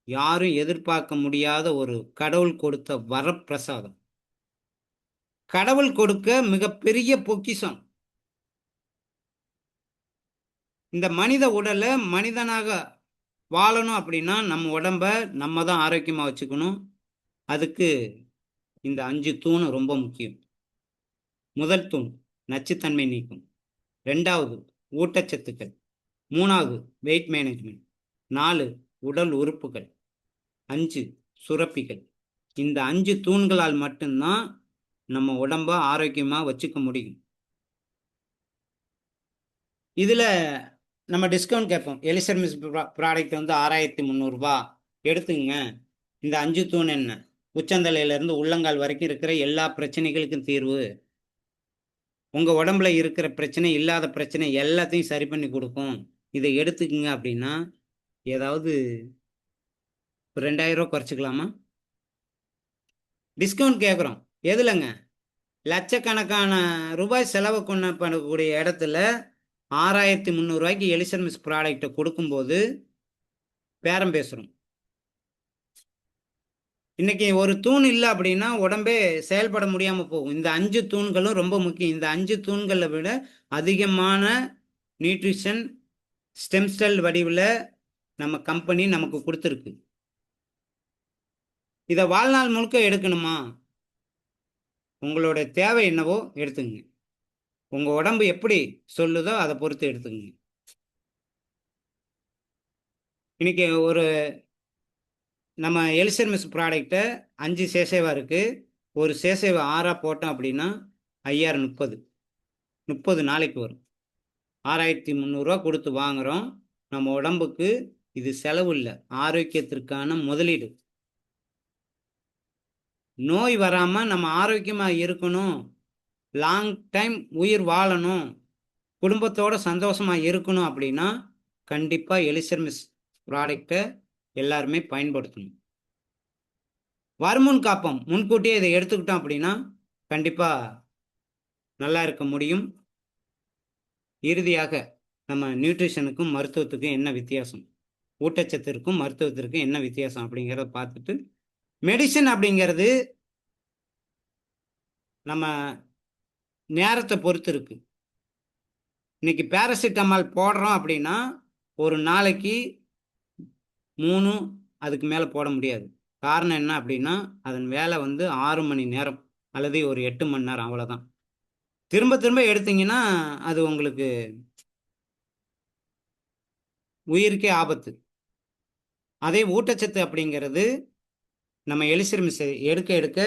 யாரும் எதிர்பார்க்க முடியாத ஒரு கடவுள் கொடுத்த வரப்பிரசாதம். கடவுள் கொடுக்க மிகப்பெரிய பொக்கிஷம். இந்த மனித உடலை மனிதனாக வாழணும் அப்படின்னா நம்ம உடம்ப நம்ம தான் ஆரோக்கியமா வச்சுக்கணும். அதுக்கு இந்த 5 தூண் ரொம்ப முக்கியம். முதல் தூண் நச்சுத்தன்மை நீக்கம், 2வது ஊட்டச்சத்துக்கள், 3வது வெயிட் மேனேஜ்மெண்ட், 4 உடல் உறுப்புகள், 5 சுரப்பிகள். இந்த 5 தூண்களால் மட்டும்தான் நம்ம உடம்ப ஆரோக்கியமா வச்சுக்க முடியும். இதுல நம்ம டிஸ்கவுண்ட் கேட்போம். எலிசர் மிஸ் ப்ராடக்ட் வந்து 6300 எடுத்துங்க. இந்த 5 தூண் என்ன? உச்சந்தலையில இருந்து உள்ளங்கால் வரைக்கும் இருக்கிற எல்லா பிரச்சனைகளுக்கும் தீர்வு. உங்க உடம்புல இருக்கிற பிரச்சனை, இல்லாத பிரச்சனை எல்லாத்தையும் சரி பண்ணி கொடுக்கும். இதை எடுத்துக்குங்க அப்படின்னா ஏதாவது 2000 குறைச்சிக்கலாமா? டிஸ்கவுண்ட் கேட்குறோம். எதுலங்க? லட்சக்கணக்கான ரூபாய் செலவு பண்ணக்கூடிய இடத்துல 6300 எலிசர் மிஸ் ப்ராடக்டை கொடுக்கும்போது பேரம் பேசுகிறோம். இன்னைக்கு ஒரு தூண் இல்லை அப்படின்னா உடம்பே செயல்பட முடியாமல் போகும். இந்த 5 தூண்களும் ரொம்ப முக்கியம். இந்த 5 தூண்களை விட அதிகமான நியூட்ரிஷன் ஸ்டெம் செல் வடிவில் நம்ம கம்பெனி நமக்கு கொடுத்துருக்கு. இதை வாழ்நாள் முழுக்க எடுக்கணுமா? உங்களோட தேவை என்னவோ எடுத்துங்க. உங்க உடம்பு எப்படி சொல்லுதோ அதை பொறுத்து எடுத்துங்க. இன்னைக்கு ஒரு நம்ம எலிசர் மிஸ் ப்ராடக்டை 5 சேசேவா இருக்கு. ஒரு சேசேவை 6 போட்டோம் அப்படின்னா 5030 30 நாளைக்கு வரும். 6300 கொடுத்து வாங்குறோம். நம்ம உடம்புக்கு இது செலவு இல்லை, ஆரோக்கியத்திற்கான முதலீடு. நோய் வராம நம்ம ஆரோக்கியமா இருக்கணும், லாங் டைம் உயிர் வாழணும், குடும்பத்தோட சந்தோஷமா இருக்கணும் அப்படின்னா கண்டிப்பா எலிசர் மிஸ் ப்ராடக்டை எல்லாருமே பயன்படுத்தணும். வருமுன் காப்போம். முன்கூட்டியே இதை எடுத்துக்கிட்டோம் அப்படின்னா கண்டிப்பா நல்லா இருக்க முடியும். இறுதியாக நம்ம நியூட்ரிஷனுக்கும் மருத்துவத்துக்கும் என்ன வித்தியாசம், ஊட்டச்சத்திற்கும் மருத்துவத்திற்கும் என்ன வித்தியாசம் அப்படிங்கிறத பார்த்துட்டு, மெடிசன் அப்படிங்கிறது நம்ம நேரத்தை பொறுத்து இருக்கு. இன்னைக்கு பேராசிட்டமால் போடுறோம் அப்படின்னா ஒரு நாளைக்கு 3 அதுக்கு மேலே போட முடியாது. காரணம் என்ன அப்படின்னா அதன் வேலை வந்து 6 மணி நேரம் அல்லது ஒரு 8 மணி நேரம், அவ்வளோதான். திரும்ப திரும்ப எடுத்தீங்கன்னா அது உங்களுக்கு உயிருக்கே ஆபத்து. அதே ஊட்டச்சத்து அப்படிங்கிறது நம்ம எலிசர் மிஸ் எடுக்க எடுக்க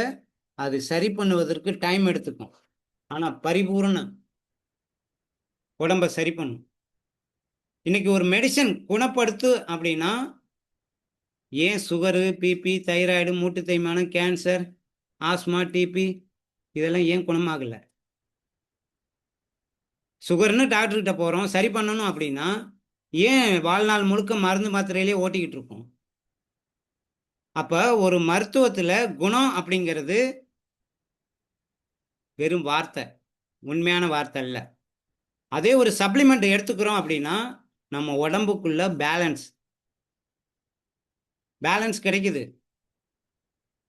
அது சரி பண்ணுவதற்கு டைம் எடுத்துக்கும். ஆனால் பரிபூர்ண உடம்பை சரி பண்ணும். இன்னைக்கு ஒரு மெடிசன் குணப்படுத்து அப்படின்னா ஏன் சுகரு, பிபி, தைராய்டு, மூட்டு தேய்மானம், கேன்சர், ஆஸ்மா, டிபி இதெல்லாம் ஏன் குணமாகலை? சுகர்னு டாக்டர்கிட்ட போகிறோம், சரி பண்ணணும் அப்படின்னா ஏன் வாழ்நாள் முழுக்க மருந்து மாத்திரையிலே ஓட்டிக்கிட்டு இருக்கோம்? அப்போ ஒரு மருத்துவத்தில் குணம் அப்படிங்கிறது வெறும் வார்த்தை, உண்மையான வார்த்தை இல்லை. அதே ஒரு சப்ளிமெண்ட் எடுத்துக்கிறோம் அப்படின்னா நம்ம உடம்புக்குள்ள பேலன்ஸ் கிடைக்குது.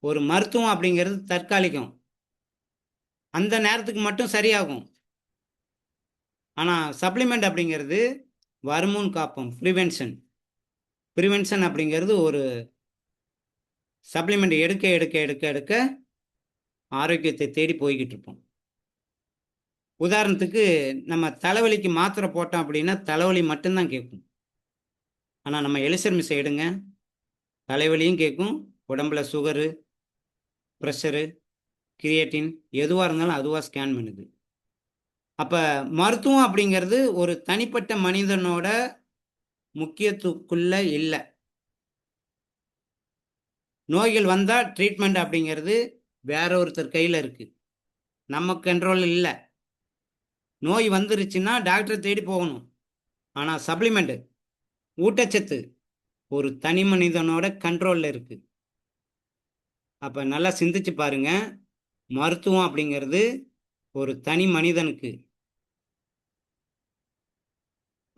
ஒரு மருத்துவம் அப்படிங்கிறது தற்காலிகம், அந்த நேரத்துக்கு மட்டும் சரியாகும். ஆனால் சப்ளிமெண்ட் அப்படிங்கிறது வருமுன் காப்போம், ப்ரிவென்ஷன் அப்படிங்கிறது ஒரு சப்ளிமெண்ட் எடுக்க எடுக்க எடுக்க எடுக்க ஆரோக்கியத்தை தேடி போய்கிட்டு இருப்போம். உதாரணத்துக்கு நம்ம தலைவலிக்கு மாத்திரை போட்டோம் அப்படின்னா தலைவலி மட்டும்தான் கேட்கும். ஆனால் நம்ம எலிசர் மிஸ் எடுங்க, தலைவலியும் கேட்கும், உடம்புல சுகரு, ப்ரெஷரு, கிரியேட்டின் எதுவாக இருந்தாலும் அதுவாக ஸ்கேன் பண்ணுது. அப்போ மருத்துவம் அப்படிங்கிறது ஒரு தனிப்பட்ட மனிதனோட முக்கியத்துக்குள்ள இல்லை. நோய்கள் வந்தால் ட்ரீட்மெண்ட் அப்படிங்கிறது வேற ஒருத்தர் கையில் இருக்கு, நம்ம கண்ட்ரோல் இல்லை. நோய் வந்துருச்சுன்னா டாக்டரை தேடி போகணும். ஆனால் சப்ளிமெண்ட், ஊட்டச்சத்து ஒரு தனி மனிதனோட கண்ட்ரோலில் இருக்கு. அப்போ நல்லா சிந்திச்சு பாருங்க, மருத்துவம் அப்படிங்கிறது ஒரு தனி மனிதனுக்கு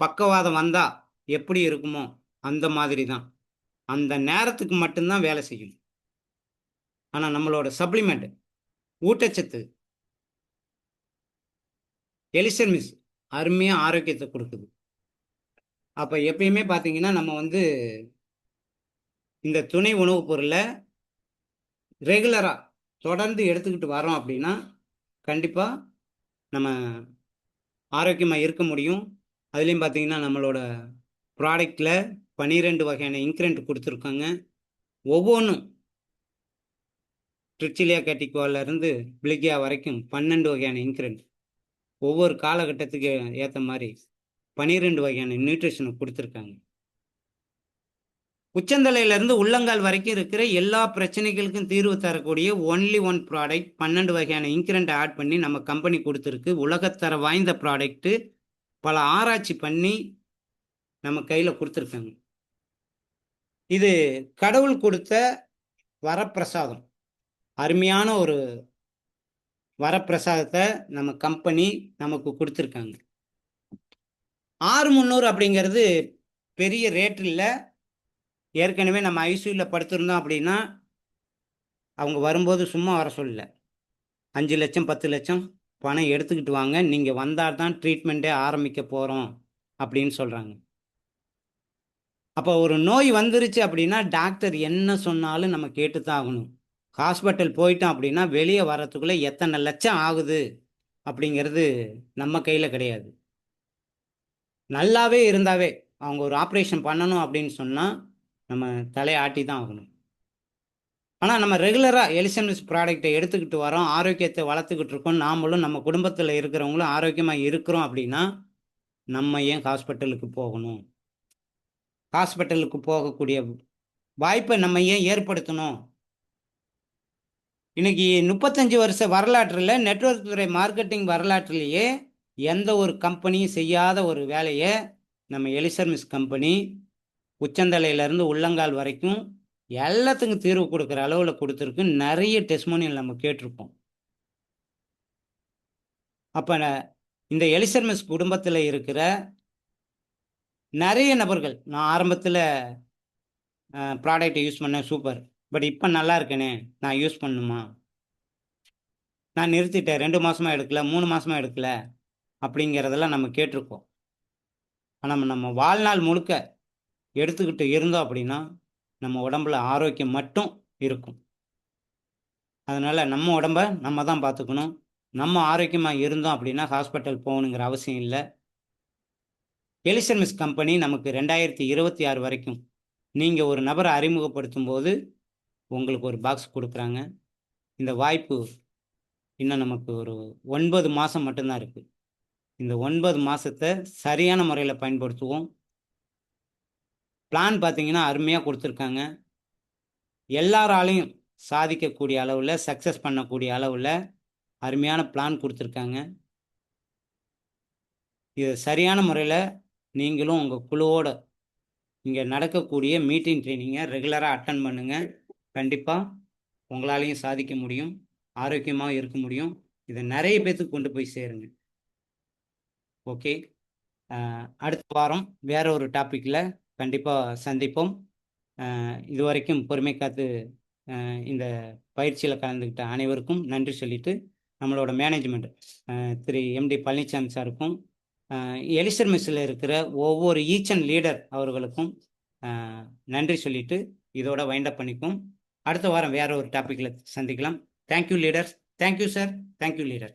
பக்கவாதம் வந்தா எப்படி இருக்குமோ அந்த மாதிரி தான், அந்த நேரத்துக்கு மட்டும்தான் வேலை செய்யும். ஆனால் நம்மளோட சப்ளிமெண்ட், ஊட்டச்சத்து, எலிசர் மிஸ் அருமையாக ஆரோக்கியத்தை கொடுக்குது. அப்போ எப்பயுமே பார்த்தீங்கன்னா நம்ம வந்து இந்த துணை உணவுப் பொருளை ரெகுலராக தொடர்ந்து எடுத்துக்கிட்டு வரோம் அப்படின்னா கண்டிப்பாக நம்ம ஆரோக்கியமாக இருக்க முடியும். அதுலேயும் பார்த்தீங்கன்னா நம்மளோட ப்ராடக்டில் 12 வகையான இன்க்ரெண்ட் கொடுத்துருக்காங்க. ஒவ்வொன்றும் ட்ரிச்சிலியா கேட்டிக்குவாலேருந்து பிளிகியா வரைக்கும் 12 வகையான இன்க்ரெண்ட். ஒவ்வொரு காலகட்டத்துக்கு ஏற்ற மாதிரி 12 வகையான நியூட்ரிஷனை கொடுத்துருக்காங்க. உச்சந்தலையிலேருந்து உள்ளங்கால் வரைக்கும் இருக்கிற எல்லா பிரச்சனைகளுக்கும் தீர்வு தரக்கூடிய ஒன்லி ஒன் ப்ராடக்ட் 12 வகையான இன்க்ரெண்ட் ஆட் பண்ணி நம்ம கம்பெனி கொடுத்துருக்கு. உலகத்தர வாய்ந்த ப்ராடக்ட்டு. பல ஆராய்ச்சி பண்ணி நம்ம கையில் கொடுத்துருக்காங்க. இது கடவுள் கொடுத்த வரப்பிரசாதம். அருமையான ஒரு வரப்பிரசாதத்தை நம்ம கம்பெனி நமக்கு கொடுத்துருக்காங்க. 6300 அப்படிங்கிறது பெரிய ரேட் இல்லை. ஏற்கனவே நம்ம ஐசியூவில் படுத்திருந்தோம் அப்படின்னா அவங்க வரும்போது சும்மா வர சொல்லல, 5 லட்சம் 10 லட்சம் பணம் எடுத்துக்கிட்டு வாங்க, நீங்கள் வந்தால் தான் ட்ரீட்மெண்ட்டே ஆரம்பிக்க போகிறோம் அப்படின்னு சொல்கிறாங்க. அப்போ ஒரு நோய் வந்துருச்சு அப்படின்னா டாக்டர் என்ன சொன்னாலும் நம்ம கேட்டு தான் ஆகணும். ஹாஸ்பிட்டல் போயிட்டோம் அப்படின்னா வெளியே வர்றதுக்குள்ளே எத்தனை லட்சம் ஆகுது அப்படிங்கிறது நம்ம கையில் கிடையாது. நல்லாவே இருந்தாவே அவங்க ஒரு ஆப்ரேஷன் பண்ணணும் அப்படின்னு சொன்னால் நம்ம தலையாட்டி தான் ஆகணும். ஆனால் நம்ம ரெகுலராக எலிசன்ஸ் ப்ராடக்டை எடுத்துக்கிட்டு வரோம், ஆரோக்கியத்தை வளர்த்துக்கிட்டு இருக்கோம், நாமளும் நம்ம குடும்பத்தில் இருக்கிறவங்களும் ஆரோக்கியமாக இருக்கிறோம் அப்படின்னா நம்ம ஏன் ஹாஸ்பிட்டலுக்கு போகணும்? ஹாஸ்பிட்டலுக்கு போகக்கூடிய வாய்ப்பை நம்ம ஏன் ஏற்படுத்தணும்? இன்னைக்கு 35 வருஷ வரலாற்றில் நெட்வொர்க் துறை மார்க்கெட்டிங் வரலாற்றிலேயே எந்த ஒரு கம்பெனியும் செய்யாத ஒரு வேலையை நம்ம எலிசர்மிஸ் கம்பெனி உச்சந்தலையிலேருந்து உள்ளங்கால் வரைக்கும் எல்லாத்துக்கும் தீர்வு கொடுக்குற அளவில் கொடுத்துருக்கு. நிறைய டெஸ்மோனியல் நம்ம கேட்டிருப்போம். அப்போ இந்த எலிசர்மிஸ் குடும்பத்தில் இருக்கிற நிறைய நபர்கள், நான் ஆரம்பத்தில் ப்ராடக்டை யூஸ் பண்ணேன், சூப்பர், பட் இப்போ நல்லா இருக்கேனே, நான் யூஸ் பண்ணணுமா, நான் நிறுத்திட்டேன், 2 மாதமாக எடுக்கல, 3 மாதமாக எடுக்கல அப்படிங்கிறதெல்லாம் நம்ம கேட்டிருக்கோம். ஆனால் நம்ம வாழ்நாள் முழுக்க எடுத்துக்கிட்டு இருந்தோம் அப்படின்னா நம்ம உடம்புல ஆரோக்கியம் மட்டும் இருக்கும். அதனால் நம்ம உடம்ப நம்ம தான் பார்த்துக்கணும். நம்ம ஆரோக்கியமாக இருந்தோம் அப்படின்னா ஹாஸ்பிட்டல் போகணுங்கிற அவசியம் இல்லை. எலிசர்மிஸ் கம்பெனி நமக்கு 2026 வரைக்கும் நீங்கள் ஒரு நபரை அறிமுகப்படுத்தும் போது உங்களுக்கு ஒரு பாக்ஸ் கொடுக்குறாங்க. இந்த வாய்ப்பு இன்னும் நமக்கு ஒரு 9 மாதம் மட்டும்தான் இருக்குது. இந்த 9 மாதத்தை சரியான முறையில் பயன்படுத்துவோம். பிளான் பார்த்தீங்கன்னா அருமையாக கொடுத்துருக்காங்க. எல்லாராலையும் சாதிக்கக்கூடிய அளவில், சக்ஸஸ் பண்ணக்கூடிய அளவில் அருமையான பிளான் கொடுத்துருக்காங்க. இது சரியான முறையில் நீங்களும் உங்கள் குழுவோட இங்கே நடக்கக்கூடிய மீட்டிங் ட்ரைனிங்கை ரெகுலராக அட்டன் பண்ணுங்கள். கண்டிப்பாக உங்களாலையும் சாதிக்க முடியும், ஆரோக்கியமாக இருக்க முடியும். இதை நிறைய பேர்த்துக்கு கொண்டு போய் சேருங்க. ஓகே, அடுத்த வாரம் வேற ஒரு டாப்பிக்கில் கண்டிப்பாக சந்திப்போம். இதுவரைக்கும் பொறுமை காத்து இந்த பயிற்சியில் கலந்துக்கிட்ட அனைவருக்கும் நன்றி சொல்லிட்டு, நம்மளோட மேனேஜ்மெண்ட் திரு எம்டி பழனிசாமி சாருக்கும், எலிசர்மிஸில் இருக்கிற ஒவ்வொரு ஈச் அண்ட் லீடர் அவர்களுக்கும் நன்றி சொல்லிட்டு இதோட வைண்டப் பண்ணிக்கும். அடுத்த வாரம் வேற ஒரு டாப்பிக்கில் சந்திக்கலாம். Thank you leaders. Thank you sir. Thank you leader.